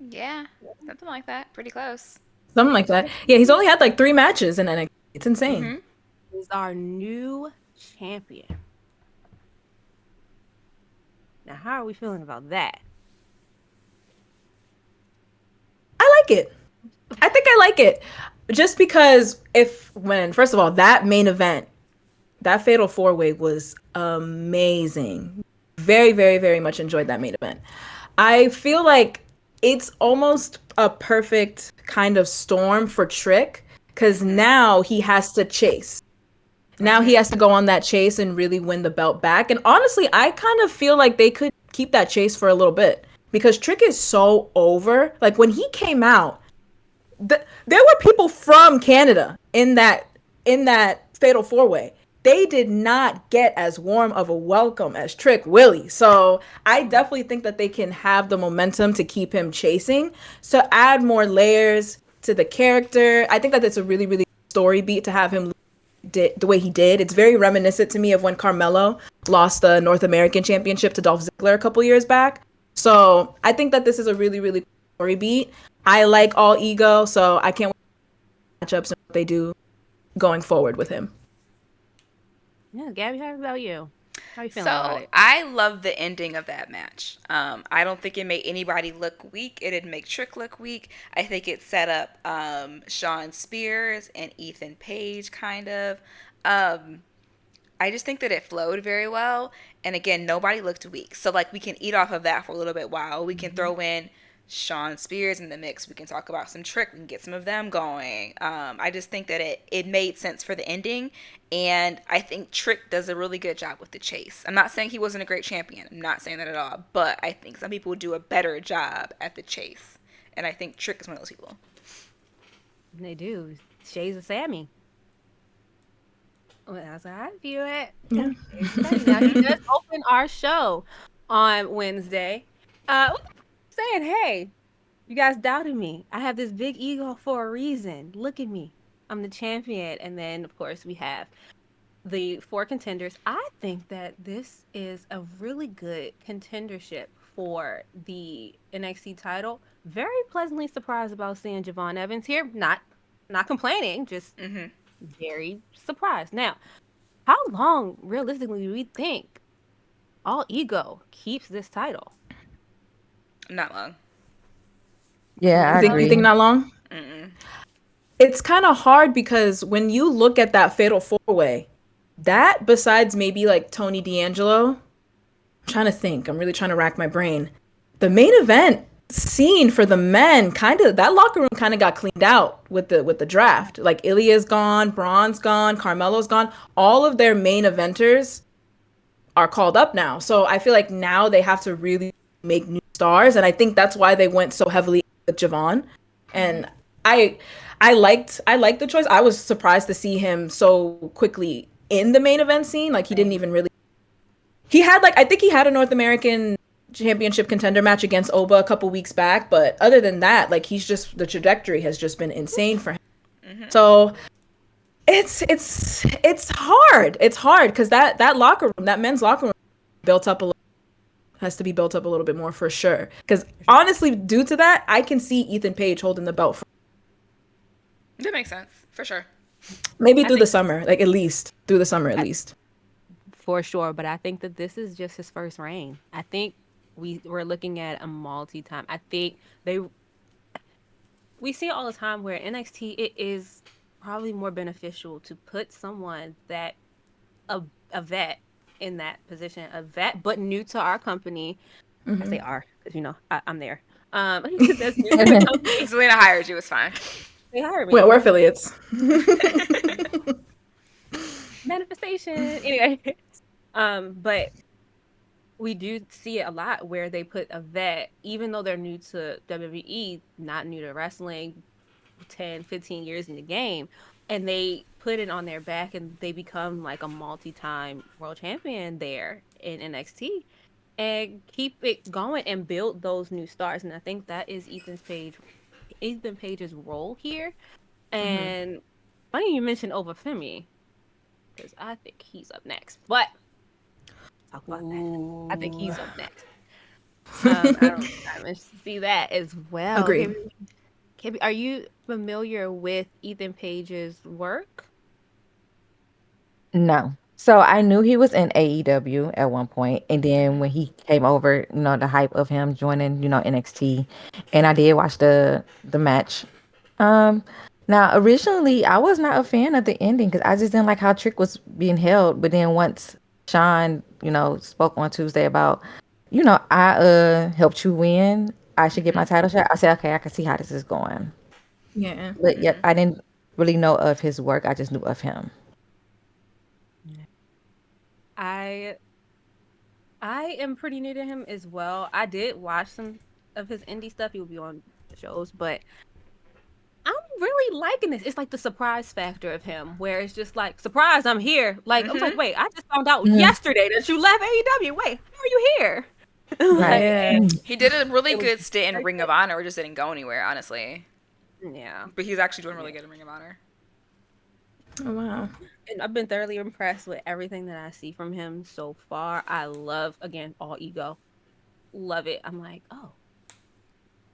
Yeah, something like that. Pretty close. Something like that. Yeah, he's only had like 3 matches in NXT. It's insane. Mm-hmm. Is our new champion. Now, how are we feeling about that? I like it. I think I like it. Just because first of all, that main event, that Fatal 4-Way was amazing. Very, very, very much enjoyed that main event. I feel like it's almost a perfect kind of storm for Trick because now he has to chase. Now he has to go on that chase and really win the belt back. And honestly, I kind of feel like they could keep that chase for a little bit because Trick is so over. Like when he came out, there were people from Canada in that Fatal 4-Way. They did not get as warm of a welcome as Trick Willie. So I definitely think that they can have the momentum to keep him chasing. So add more layers to the character. I think that it's a really, really story beat to have him the way he did. It's very reminiscent to me of when Carmelo lost the North American Championship to Dolph Ziggler a couple years back. So I think that this is a really, really cool story beat. I like all ego, so I can't wait to matchups and what they do going forward with him. Yeah, Gabby, how about you? How are you feeling about So it? I love the ending of that match. I don't think it made anybody look weak. It didn't make Trick look weak. I think it set up Sean Spears and Ethan Page kind of. I just think that it flowed very well. And again, nobody looked weak. So, like, we can eat off of that for a little bit while. We can throw in Sean Spears in the mix. We can talk about some Trick. We can get some of them going. I just think that it made sense for the ending. And I think Trick does a really good job with the chase. I'm not saying he wasn't a great champion. I'm not saying that at all. But I think some people do a better job at the chase. And I think Trick is one of those people. They do. Shades of Sammy. Well, that's how I view it. Yeah. Shades of Sammy. Now he does open our show on Wednesday. Saying, hey, you guys doubted me. I have this big ego for a reason. Look at me. I'm the champion. And then, of course, we have the 4 contenders. I think that this is a really good contendership for the NXT title. Very pleasantly surprised about seeing Javon Evans here. Not complaining, just very surprised. Now, how long realistically do we think All Ego keeps this title? Not long. Yeah, I You think agree. not long? It's kind of hard because when you look at that fatal 4-way, that besides maybe like Tony D'Angelo, I'm trying to think. I'm really trying to rack my brain. The main event scene for the men, kind of that locker room kind of got cleaned out with the draft. Like Ilya's gone, Braun's gone, Carmelo's gone. All of their main eventers are called up now. So I feel like now they have to really make new stars, and I think that's why they went so heavily with Javon. And I liked the choice. I was surprised to see him so quickly in the main event scene. Like he didn't even really. He had I think he had a North American championship contender match against Oba a couple weeks back, but other than that, like he's just the trajectory has just been insane for him. So it's hard. It's hard because that locker room, that men's locker room, built up a little, has to be built up a little bit more for sure. Because honestly, due to that, I can see Ethan Page holding the belt for That makes sense. For sure. maybe through the summer, like at least through the summer at least. For sure, but I think that this is just his first reign. I think we're looking at a multi-time. I think we see it all the time where NXT it is probably more beneficial to put someone that a vet in that position, a vet but new to our company. I say "our" because I'm there. That's new to the company. Zelina hired you. It's fine. They hired me. Well, we're affiliates. Manifestation. Anyway, but we do see it a lot where they put a vet, even though they're new to WWE, not new to wrestling, 10, 15 years in the game, and they put it on their back and they become like a multi-time world champion there in NXT and keep it going and build those new stars. And I think that is Ethan Page's role here. And funny you mentioned Obafemi, because I think he's up next. But talk about that. I think he's up next. I see that as well. Agreed. Are you familiar with Ethan Page's work? No. So I knew he was in AEW at one point, and then when he came over, the hype of him joining, NXT, and I did watch the match. Now originally I was not a fan of the ending because I just didn't like how Trick was being held. But then once Sean, spoke on Tuesday about, I helped you win. I should get my title shot. I said, okay, I can see how this is going. Yeah. But yet I didn't really know of his work. I just knew of him. I am pretty new to him as well. I did watch some of his indie stuff. He will be on shows, but I'm really liking this. It's like the surprise factor of him, where it's just like, surprise, I'm here. Like, I was like, wait, I just found out yesterday that you left AEW. Wait, how are you here? Right. He did a really good stint in Ring of Honor. It just didn't go anywhere, honestly. Yeah. But he's actually doing really good in Ring of Honor. Oh wow. And I've been thoroughly impressed with everything that I see from him so far. I love, again, All Ego. Love it. I'm like, oh,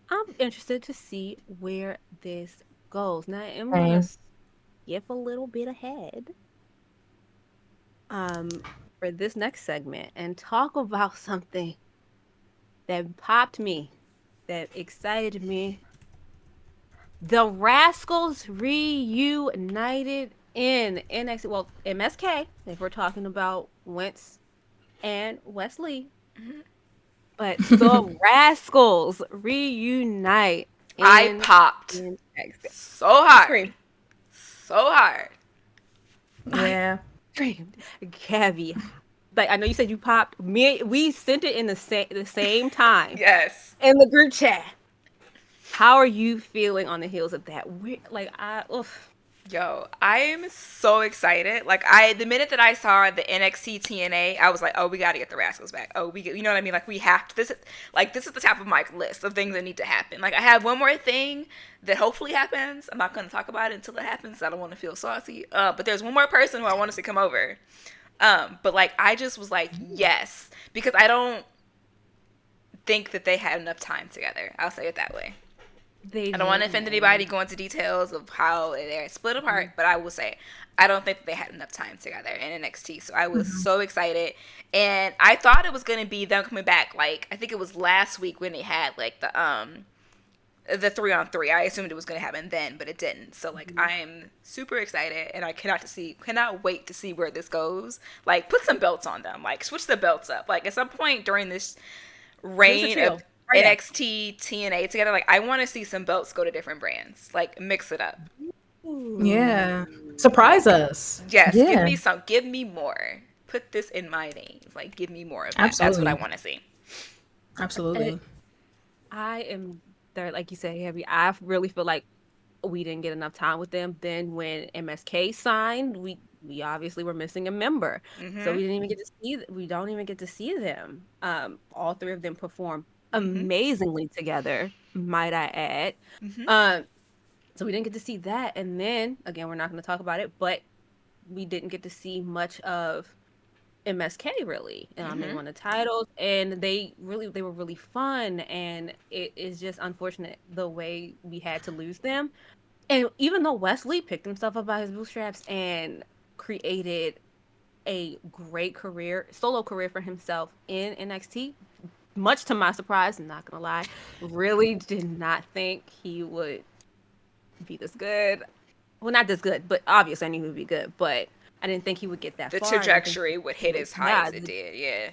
I'm interested to see where this goes. Now, I'm going to skip a little bit ahead for this next segment and talk about something that popped me, that excited me. The Rascals reunited in NXT, well, MSK, if we're talking about Wentz and Wesley, but the Rascals reunite I in popped NXT. so I hard. screamed. So hard. I Yeah. screamed. Gabby, like I know you said you popped. Me, we sent it in the same time Yes. in the group chat. How are you feeling on the heels of that? Oof. Yo, I am so excited. The minute that I saw the NXT TNA, I was like, oh, we got to get the Rascals back. Oh, you know what I mean? Like we have to. This is the top of my list of things that need to happen. Like I have one more thing that hopefully happens. I'm not going to talk about it until it happens. I don't want to feel saucy. But there's one more person who I want us to come over. But like I just was like, yes, because I don't think that they had enough time together. I'll say it that way. They I don't want to didn't. offend anybody, go into details of how they're split apart, but I will say I don't think that they had enough time together in NXT. So I was so excited, and I thought it was gonna be them coming back. Like I think it was last week when they had like the 3-on-3. I assumed it was gonna happen then, but it didn't. So like I'm super excited, and I cannot wait to see where this goes. Like put some belts on them, like switch the belts up. Like at some point during this There's a reign trio of right now. NXT, TNA together. Like I want to see some belts go to different brands. Like mix it up. Yeah. Surprise us. Yes, Yeah. give me more. Put this in my veins. Like give me more of that. That's what I Absolutely. want to see. Absolutely. I am there, like you said, Heavy. I really feel like we didn't get enough time with them. Then when MSK signed, we obviously were missing a member, so we Mhm. didn't even get to see. We don't even get to see them. All three of them perform Mhm. amazingly together. Might I add? Mhm. Um, so we didn't get to see that, and then again, we're not going to talk about it, but we didn't get to see much of MSK really. They Mhm. won the titles and they were really fun, and it is just unfortunate the way we had to lose them. And even though Wesley picked himself up by his bootstraps and created a great solo career for himself in NXT, much to my surprise, I'm not gonna lie, really did not think he would be this good. Well, not this good, but obviously I knew he would be good, but I didn't think he would get that The far. I didn't think trajectory would he hit would, as high yeah, as it did. Yeah.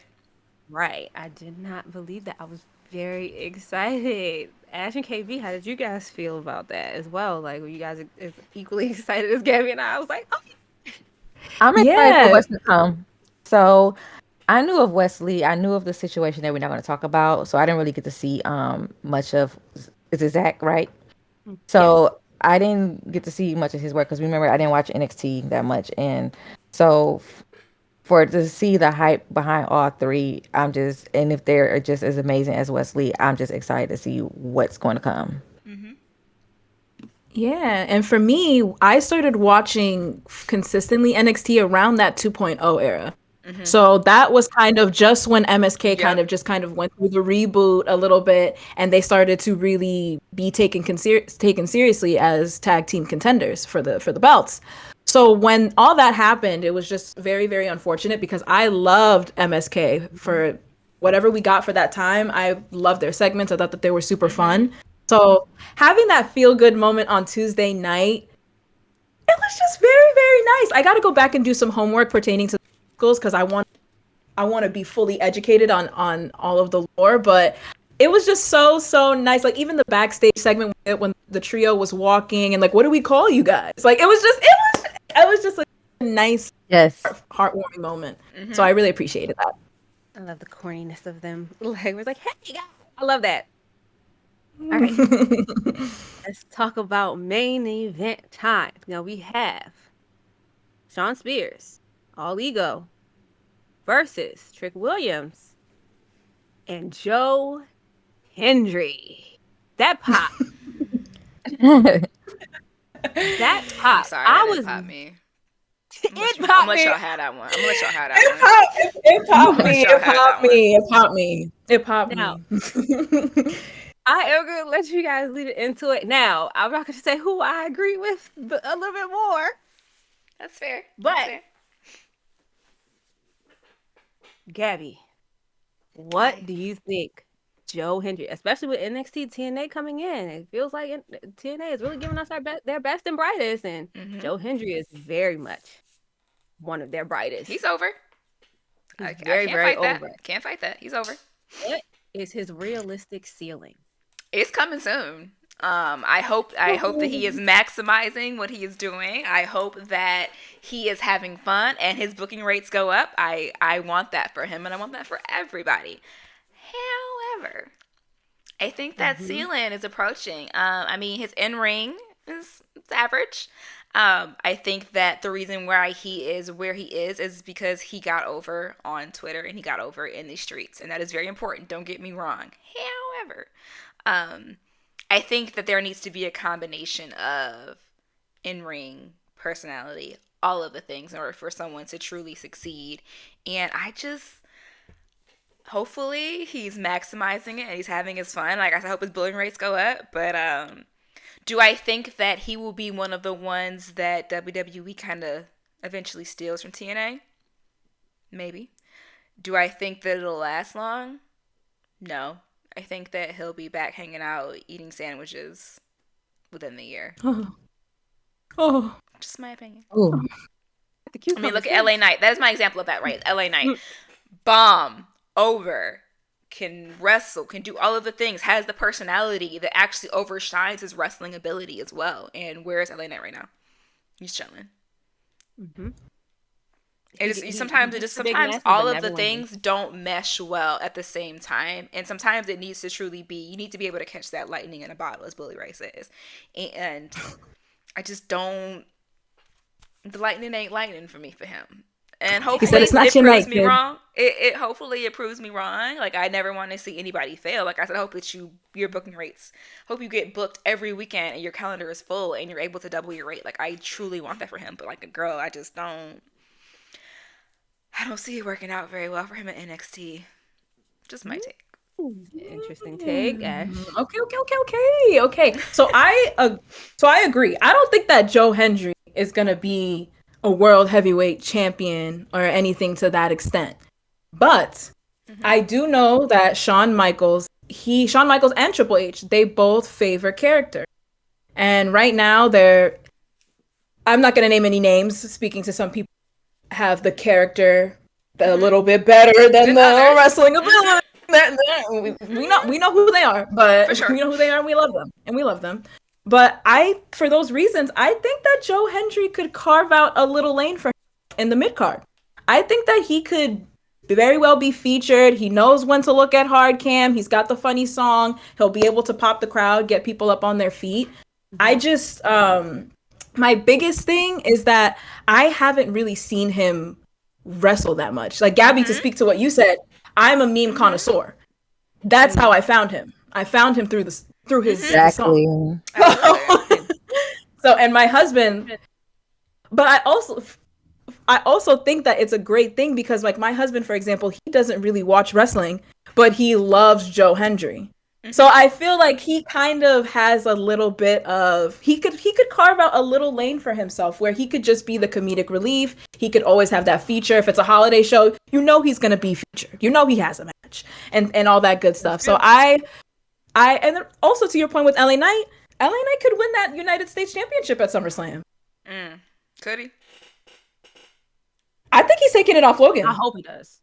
right. I did not believe that. I was very excited. Ash and KB, how did you guys feel about that as well? Like, were you guys as equally excited as Gabby and I? I was like, oh, I'm excited for Yeah. what's to come. So I knew of Wesley. I knew of the situation that we're not going to talk about. So I didn't really get to see much of, is it Zach, right? yes. So I didn't get to see much of his work because remember I didn't watch NXT that much, and so for to see the hype behind all three, and if they're just as amazing as Wesley, I'm just excited to see what's going to come. Mhm. Yeah, and for me, I started watching consistently NXT around that 2.0 era. Mhm. So that was kind of just when MSK Yep. kind of went through the reboot a little bit, and they started to really be taken seriously as tag team contenders for the belts. So when all that happened, it was just very, very unfortunate because I loved MSK for whatever we got for that time. I loved their segments. I thought that they were super Mhm. fun. So having that feel good moment on Tuesday night, it was just very, very nice. I got to go back and do some homework pertaining to schools because I want to be fully educated on all of the lore, but it was just so nice. Like even the backstage segment when the trio was walking and like, what do we call you guys? Like it was just like a nice Yes. heartwarming moment. So I Mhm. really appreciated that. I love the corniness of them. Like, we're like, hey, guys. I love that. All right. Let's talk about main event time. Now we have Sean Spears, All Ego, versus Trick Williams and Joe Hendry. That pop. That I'm pop. sorry that I didn't was pop me. it I'm gonna popped let me. y'all have that one. I'm gonna let y'all have that It one. popped, it I'm popped gonna let me. y'all It have popped that one. me. It popped me. It popped Now, me. I am gonna let you guys lead it into it. Now, I'm not gonna say who I agree with a little bit more, That's fair. That's but fair. Gabby, what I do you think Joe Hendry, especially with NXT TNA coming in. It feels like TNA is really giving us their best and brightest, and Joe Hendry is very much one of their brightest. He's over. He's I very, can't very fight that. over. Can't fight that. He's over. What is his realistic ceiling? It's coming soon. I hope that he is maximizing what he is doing. I hope that he is having fun and his booking rates go up. I want that for him, and I want that for everybody. However, I think that ceiling is approaching. I mean, his in-ring is average. I think that the reason why he is where he is because he got over on Twitter and he got over in the streets, and that is very important. Don't get me wrong. However, I think that there needs to be a combination of in-ring personality, all of the things in order for someone to truly succeed. And hopefully he's maximizing it and he's having his fun. Like I said, I hope his billing rates go up. But do I think that he will be one of the ones that WWE kind of eventually steals from TNA? Maybe. Do I think that it'll last long? No. I think that he'll be back hanging out, eating sandwiches within the year. Oh. Just my opinion. Oh. I mean, look at LA Knight. That's my example of that, right? LA Knight. Bomb. Over. Can wrestle. Can do all of the things. Has the personality that actually overshines his wrestling ability as well. And where is LA Knight right now? He's chilling. Mm-hmm. Sometimes all of the things don't mesh well at the same time, and sometimes it needs to truly be. You need to be able to catch that lightning in a bottle, as Billy Ray says. And I just don't. The lightning ain't lightning for me for him. And hopefully it proves me wrong. Hopefully it proves me wrong. Like I never want to see anybody fail. Like I said, I hope that your booking rates. Hope you get booked every weekend and your calendar is full and you're able to double your rate. Like I truly want that for him. But like a girl, I just don't. I don't see it working out very well for him at NXT. Just my take. Interesting take, Ash. Okay. So I agree. I don't think that Joe Hendry is gonna be a world heavyweight champion or anything to that extent. But I do know that Shawn Michaels and Triple H, they both favor character. And right now I'm not gonna name any names, speaking to some people have the character a little bit better than the wrestling ability. We know who they are, but for sure. We know who they are and we love them. But for those reasons, I think that Joe Hendry could carve out a little lane for him in the mid card. I think that he could very well be featured. He knows when to look at hard cam. He's got the funny song. He'll be able to pop the crowd, get people up on their feet. I just my biggest thing is that I haven't really seen him wrestle that much. Like Gabby, to speak to what you said, I'm a meme connoisseur. That's how I found him. I found him through his song. So, and my husband, but I also think that it's a great thing because like my husband, for example, he doesn't really watch wrestling, but he loves Joe Hendry. So I feel like he kind of has a little bit of he could carve out a little lane for himself where he could just be the comedic relief. He could always have that feature. If it's a holiday show, he's gonna be featured. He has a match and all that good stuff. So I and also to your point with LA Knight could win that United States Championship at SummerSlam. Could he? I think he's taking it off Logan. I hope he does.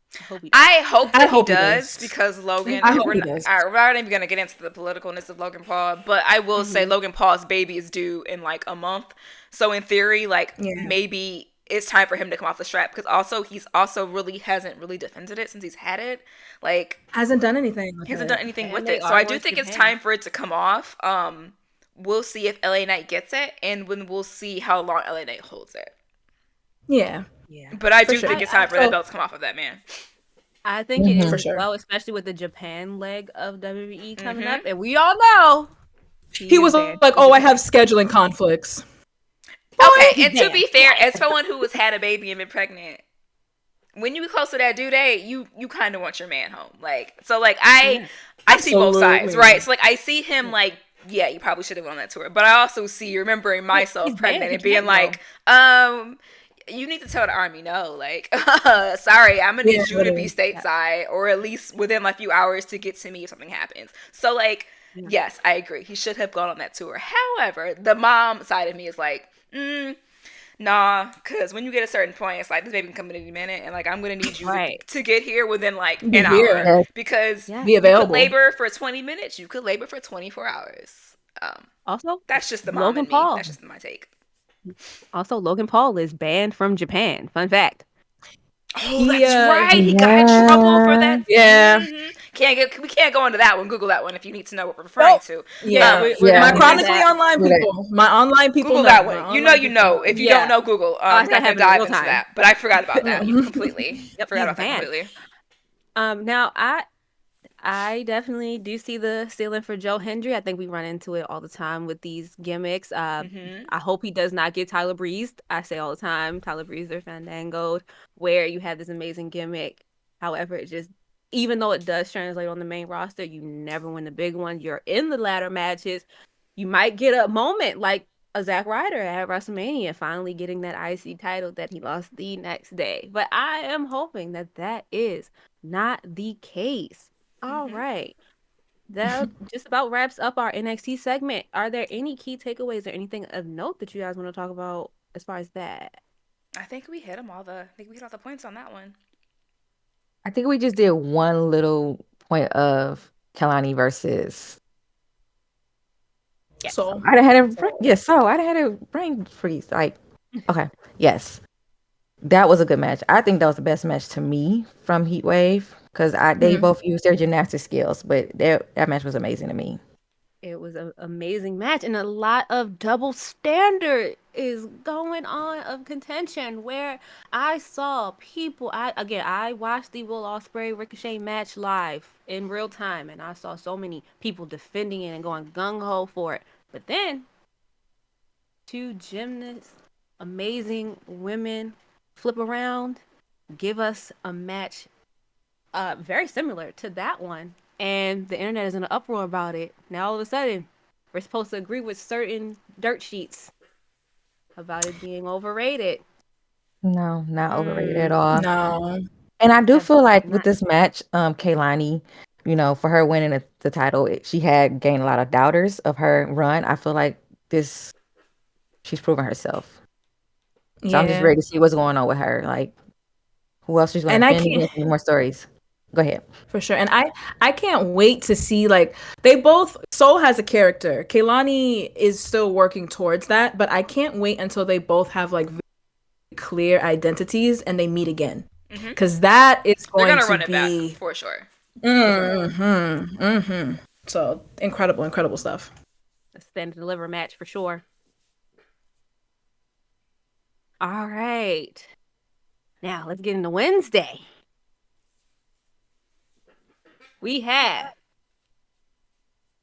I hope he does because Logan. We're not even gonna get into the politicalness of Logan Paul, but I will say Logan Paul's baby is due in like a month. So in theory, maybe it's time for him to come off the strap because he's really hasn't really defended it since he's had it. Like hasn't done anything with it. So I do think it's time for it to come off. We'll see if LA Knight gets it, and when we'll see how long LA Knight holds it. Yeah. But I do think it's time for that belt to come off of that man. I think it is for as sure. well, especially with the Japan leg of WWE coming up, and we all know he was like, "Oh, I have scheduling conflicts." Okay, and to be fair, as someone who has had a baby and been pregnant, when you get close to that due date, you kind of want your man home. Like, so like I see both sides, right? So like I see him like, yeah, you probably should have won that tour, but I also see remembering myself pregnant and being like, you need to tell the army no. Like, sorry, I'm gonna Yeah, need you to be literally. Yeah. stateside or at least within a few hours to get to me if something happens. So like, Yeah. yes, I agree. He should have gone on that tour. However, the mom side of me is like, nah, because when you get a certain point, it's like this baby can come in any minute, and like I'm gonna need you Right. to get here within like Be an hour here. Yes. because Yeah. Be you could available. labor for 20 minutes, you could labor for 24 hours. Also, That's just the mom Logan in me. Paul. That's just my take. Also, Logan Paul is banned from Japan. Fun fact. Oh, that's right. He got in trouble for Yeah. that. Yeah. We can't go into that one. Google that one if you need to know what we're referring Nope. to. Yeah, Yeah. we're Yeah. My gonna get into chronically that. online Do that. people. My online people Google know. that My one. online You people know. know. If you don't Yeah. know Google, Oh, I we're said not that gonna happened in dive real into time. that. But I forgot about that Mhm. completely. Yep, Forgot he's about that banned. completely. Now I definitely do see the ceiling for Joe Hendry. I think we run into it all the time with these gimmicks. I hope he does not get Tyler Breezed. I say all the time, Tyler Breezed or Fandangoed, where you have this amazing gimmick. However, it just, even though it does translate on the main roster, you never win the big one. You're in the ladder matches. You might get a moment like a Zack Ryder at WrestleMania, finally getting that IC title that he lost the next day. But I am hoping that that is not the case. All right. That just about wraps up our NXT segment. Are there any key takeaways or anything of note that you guys want to talk about as far as that? I think we hit them all. I think we hit all the points on that one. I think we just did one little point of Kalani versus. Yes. So I done had a yes. So I done had a brain freeze. Like, okay, yes, that was a good match. I think that was the best match to me from Heatwave because they mhm. both used their gymnastic skills, but that match was amazing to me. It was an amazing match, and a lot of double standard is going on of contention. Where I saw people, I watched the Will Ospreay Ricochet match live in real time, and I saw so many people defending it and going gung ho for it. But then two gymnasts, amazing women, flip around, give us a match very similar to that one. And the internet is in an uproar about it. Now all of a sudden, we're supposed to agree with certain dirt sheets about it being overrated. No, not overrated at Hmm. all. No. And I do Have feel like with not. this match, Kaylani, for her winning the title, she had gained a lot of doubters of her run. I feel like this, she's proven herself. So I'm just Yeah. ready to see what's going on with her. Like, who else she's going to And I defend can't against? Any more stories? Go ahead. for sure. And I can't wait to see like they both Soul has a character. Kaylani is still working towards that, but I can't wait until they both have like very clear identities and they meet again. Hmm Cuz that is They're going gonna to run it back be for sure. So incredible, incredible stuff. A stand and deliver match for sure. All right. Now let's get into Wednesday. We have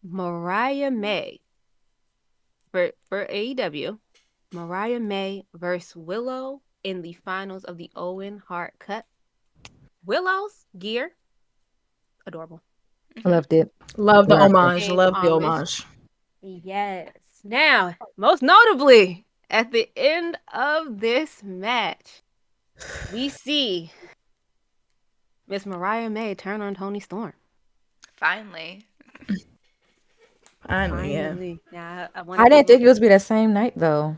Mariah May for AEW. Mariah May versus Willow in the finals of the Owen Hart Cup. Willow's gear, adorable. I loved it. Love the Loved it. homage, Paying love the homage. homage. Yes. Now, most notably, at the end of this match, we see Miss Mariah May turn on Tony Storm. Finally. Finally, yeah. Finally. Now, I want to I didn't give think it was be that same night though.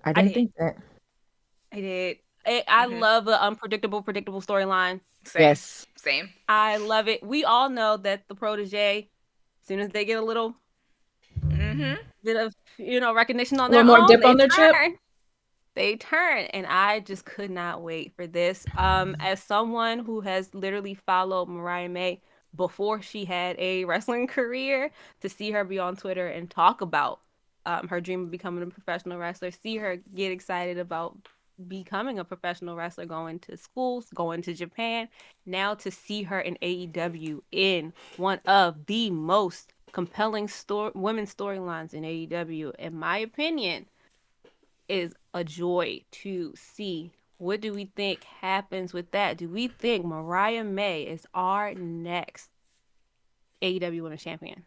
I I didn't did. think that. I did. I love an predictable storyline. Same. Yes. Same. I love it. We all know that the protege, as soon as they get a little Hmm bit of recognition on A little their more own, dip they on their chip. turn. They turn, and I just could not wait for this. As someone who has literally followed Mariah May before she had a wrestling career, to see her be on Twitter and talk about her dream of becoming a professional wrestler, see her get excited about becoming a professional wrestler, going to schools, going to Japan, now to see her in AEW in one of the most compelling women's storylines in AEW, in my opinion, is a joy to see. What do we think happens with that? Do we think Mariah May is our next AEW Women's Champion?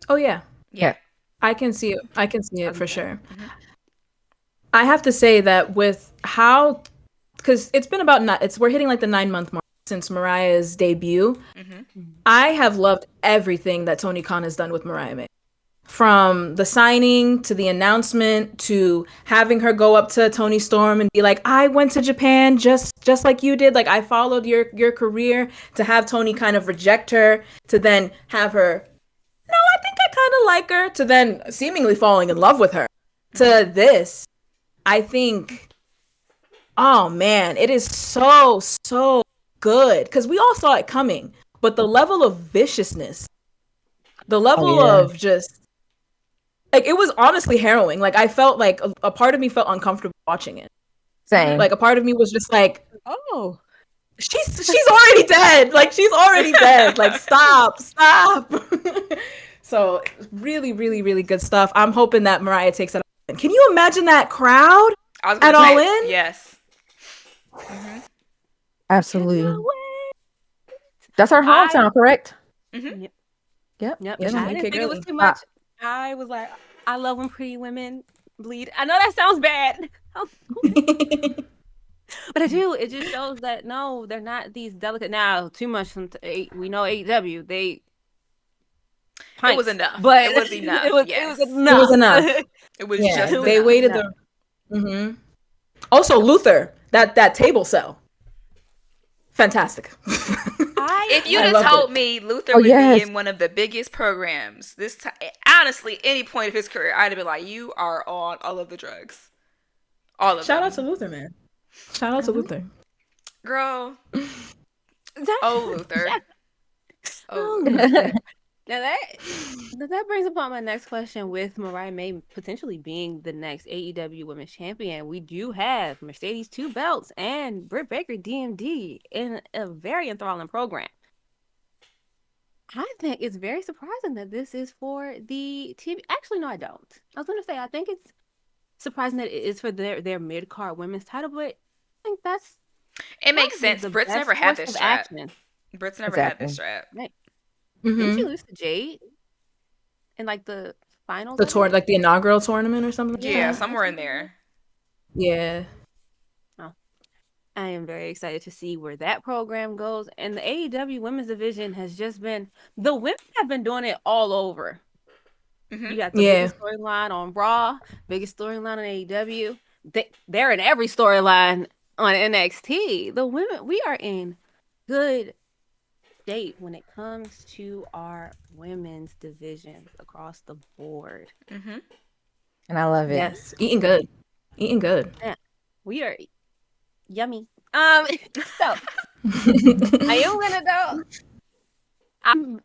Oh yeah. Yeah. Yeah. I can see it. I can see it for Okay. sure. hmm I have to say that with how, because it's been about we're hitting like the 9 month mark since Mariah's debut. I have loved everything that Tony Khan has done with Mariah May. From the signing to the announcement to having her go up to Tony Storm and be like, I went to Japan just like you did. Like I followed your career, to have Tony kind of reject her, to then have her, no, I think I kind of like her, to then seemingly falling in love with her, to this. I think, oh man, it is so good. Because we all saw it coming. But the level of viciousness, the level of just, like, it was honestly harrowing. Like, I felt like a part of me felt uncomfortable watching it. Same. Like, a part of me was just like, Oh, she's already dead. Like, she's already dead. Like, stop. So, really, really, really good stuff. I'm hoping that Mariah takes it. Can you imagine that crowd I was at gonna say, All In? yes. Absolutely. That's our hometown, correct? Yep. Yep. Yep. Yeah, I make didn't it think it was girly. too much. I was like, I love when pretty women bleed. I know that sounds bad. But I do. It just shows that no, they're not these delicate. Now, too much. We know AEW. They. It was Pints, enough. but It was enough. It was Yes. enough. It was enough. It was Yeah, just they enough. waited No. the. Also, Luther, that table cell, fantastic. If you'd I have loved told it. me Luther Oh, would yes. be in one of the biggest programs this time, honestly, any point of his career, I'd have been like, you are on all of the drugs. All of Shout them. out to Luther, man. Shout out to Luther. Girl. That- Oh, Luther. Oh, Oh, Luther. Now that brings upon my next question. With Mariah May potentially being the next AEW Women's Champion, we do have Mercedes 2 belts and Britt Baker DMD in a very enthralling program. I think it's very surprising that this is for the TV. Actually, no, I don't. I was going to say I think it's surprising that it is for their mid card women's title, but I think that's it makes probably sense. the Britt's best never had course this of strap. action. Britt's never had this Exactly. strap. Right. Didn't she Mm-hmm. lose to Jade in like the finals? The I tour, think? like the inaugural tournament or something. Yeah, Yeah, somewhere in something like there. Yeah. Oh, I am very excited to see where that program goes. And the AEW women's division has just been, the women have been doing it all over. You got the Yeah. biggest storyline on Raw, biggest storyline on AEW. They're in every storyline on NXT. The women, we are in good shape when it comes to our women's divisions across the board. And I love it. Yes. Eating good. Eating good. Yeah, we are yummy. So I am gonna go. I'm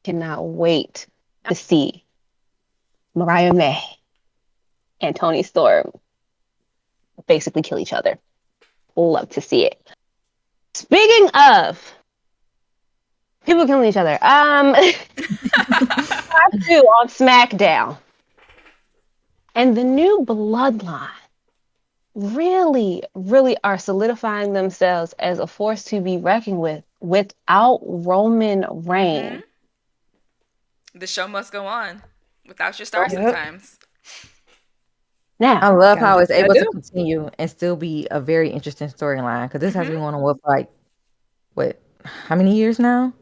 Cannot wait to see Mariah May and Tony Storm basically kill each other. Love to see it. Speaking of people killing each other, part 2 on SmackDown. And the new bloodline really, really are solidifying themselves as a force to be reckoned with without Roman Reigns. The show must go on without your star sometimes. I Now, love how it's gotta able do. to continue and still be a very interesting storyline, because this has been going on for like, what, how many years now?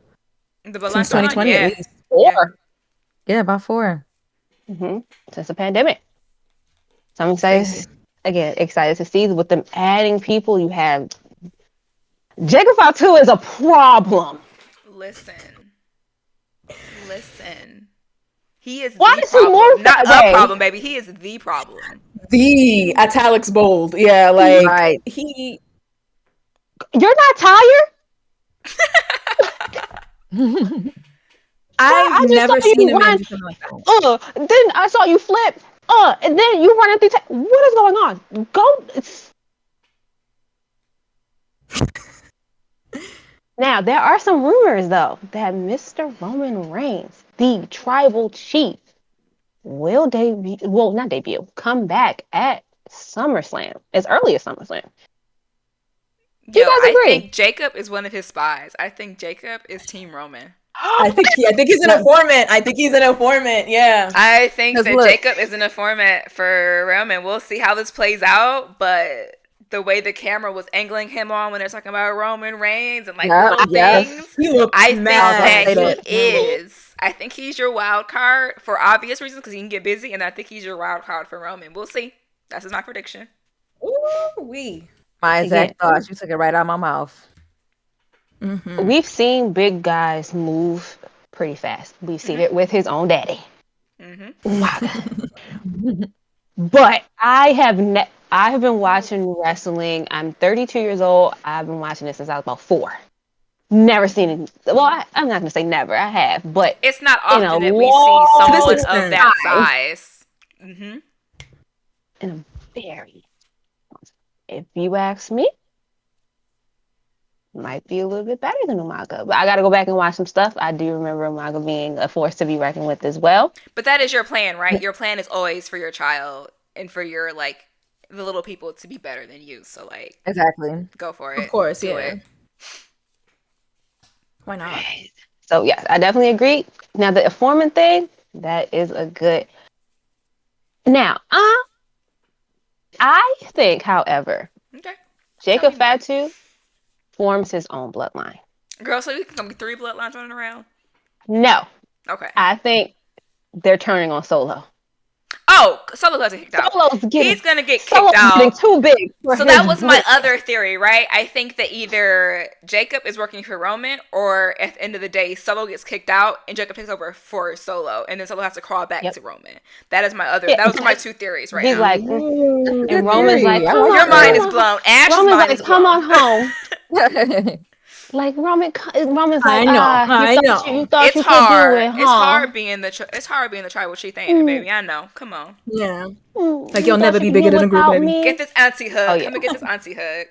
The bloodline's Since going on, 2020 yeah. at least. 4 Yeah, about 4. since the pandemic. So I'm excited, excited to see with them adding people. You have Jacob Fatu is a problem. Listen. He is Why the is he more problem. Not that a way? problem, baby. He is the problem. The italics bold. Yeah, like Right. he. You're not tired? I've just never saw you seen a man run. do something like that. Then I saw you flip. And then you running through. What is going on? Go. Now there are some rumors though that Mr. Roman Reigns, the tribal chief, will debut. Well, not debut. Come back at SummerSlam, as early as SummerSlam. Yo, guys I agree? think Jacob is one of his spies. I think Jacob is Team Roman. I think he's an informant. I think he's an informant. Yeah. I think 'Cause that look- Jacob is an informant for Roman. We'll see how this plays out, but the way the camera was angling him on when they're talking about Roman Reigns and like Yep, little yep. things, He looked I think mad. that I was he gonna say is. I think he's your wild card for obvious reasons because he can get busy, and I think he's your wild card for Roman. We'll see. That's just my prediction. Ooh-wee. My exact Again. thoughts. You took it right out of my mouth. Mm-hmm. We've seen big guys move pretty fast. We've seen it with his own daddy. Mm-hmm. Wow. But I have been watching wrestling. I'm 32 years old. I've been watching this since I was about 4. Never seen it. Well, I'm not gonna say never. I have, but It's not in a often that we see long someone extent. of that size. Mm-hmm. in a very, if you ask me, might be a little bit better than Umaga. But I got to go back and watch some stuff. I do remember Umaga being a force to be reckoned with as well. But that is your plan, right? Your plan is always for your child and for your like the little people to be better than you. So like, Exactly. go for it. Of course, Do yeah. it. Why not? So yes, I definitely agree. Now the informant thing, that is a good. Now, I think, however, Okay. Jacob me more. Fatu forms his own bloodline. Girl, so you can be 3 bloodlines running around? No, Okay. I think they're turning on Solo. Oh, Solo doesn't get kicked out. Solo's getting, He's gonna get Solo's kicked out. getting too big. For So his that was my blood. other theory, right? I think that either Jacob is working for Roman, or at the end of the day, Solo gets kicked out and Jacob takes over for Solo, and then Solo has to crawl back to Roman. That is my other. Yeah, those are my 2 theories right He's now. like, Good and Roman's theory. like, I come like on, Your mind come is on. blown. Ash's Roman's mind like, is come blown. on home. that. Like Roman's I like, know, I know. you thought It's you hard. could do it, huh? It's hard being the tribal chief, ain't it, baby? I know. Come on. Yeah. Like You you'll thought never you be could bigger do than a group, without baby. me? Get this auntie hug. Oh, yeah. Come and get this auntie hug.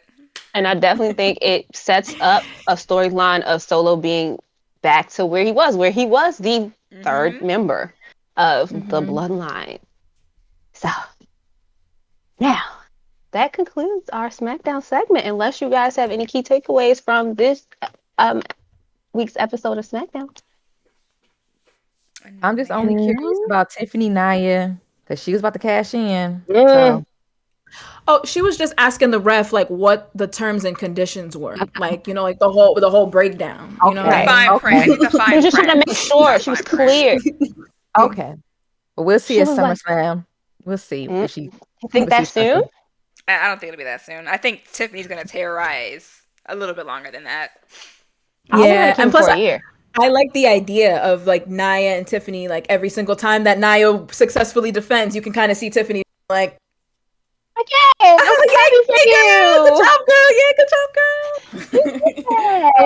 And I definitely think it sets up a storyline of Solo being back to where he was the third member of the bloodline. So now that concludes our SmackDown segment. Unless you guys have any key takeaways from this week's episode of SmackDown. I'm just only curious Mhm. about Tiffany Naya because she was about to cash in. Mm. So Oh, she was just asking the ref like what the terms and conditions were, like like the whole breakdown. You know, Okay. The fine print. I need the She fine was just trying to print. make sure Not she was fine print. clear. okay. But we'll see She at was like- SummerSlam. We'll see if she. You think we'll that see something. soon? I don't think it'll be that soon. I think Tiffany's gonna terrorize a little bit longer than that. I want her to yeah, keep and him plus for a year. I like the idea of like Naya and Tiffany. Like every single time that Naya successfully defends, you can kind of see Tiffany like, Okay, I'm happy for "Good job, girl! Yeah, good job, girl." So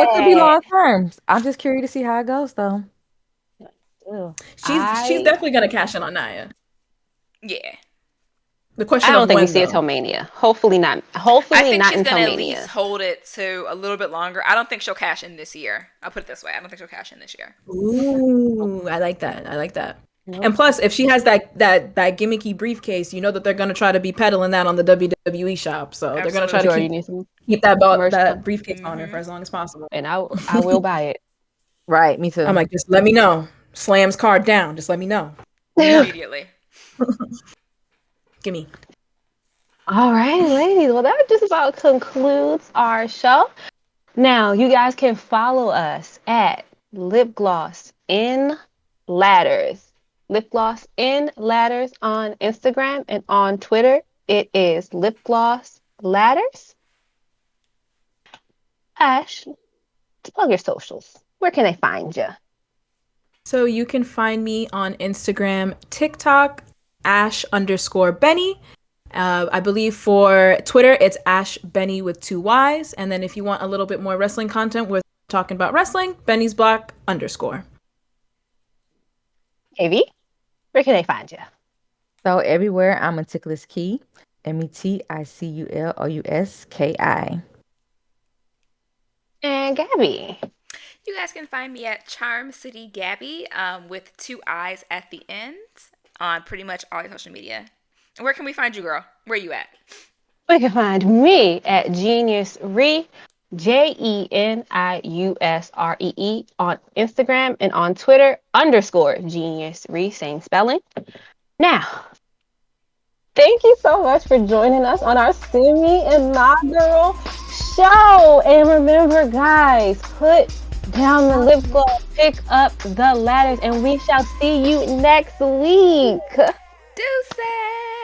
it could be you. long term. I'm just curious to see how it goes, though. She's definitely gonna cash in on Naya. Yeah. The question I don't of think when, we see it though. till Mania. Hopefully not. I Hopefully think not she's until gonna at Mania. least hold it to a little bit longer. I don't think she'll cash in this year. I'll put it this way. I don't think she'll cash in this year. Ooh, I like that. I like that. Nope. And plus, if she has that gimmicky briefcase, you know that they're gonna try to be peddling that on the WWE shop. So they're gonna try Absolutely. to Sure, you need some, keep that merch that stuff. briefcase on her for as long as possible. and I will buy it. Right, me too. I'm like, just let me know. Slams card down. Just let me know. Immediately. Gimme. All right, ladies. Well, that just about concludes our show. Now, you guys can follow us at Lip Gloss in Ladders. Lip Gloss in Ladders on Instagram and on Twitter. It is Lip Gloss Ladders. Ash, plug your socials. Where can they find you? So you can find me on Instagram, TikTok, Ash_Benny. I believe for Twitter, it's Ash Benny with 2 Y's. And then if you want a little bit more wrestling content, we're talking about wrestling, Benny's Block _. AV, where can they find you? So everywhere, I'm Meticulous Key. METICULOUSKI. And Gabby. You guys can find me at Charm City Gabby with 2 I's at the end on pretty much all your social media. And where can we find you, girl? Where you at? You can find me at Genius Re JENIUSREE on Instagram and on Twitter _Genius Re, same spelling. Now, thank you so much for joining us on our semi-inaugural show. And remember, guys, put down the lip gloss, pick up the ladders, and we shall see you next week. Deuces!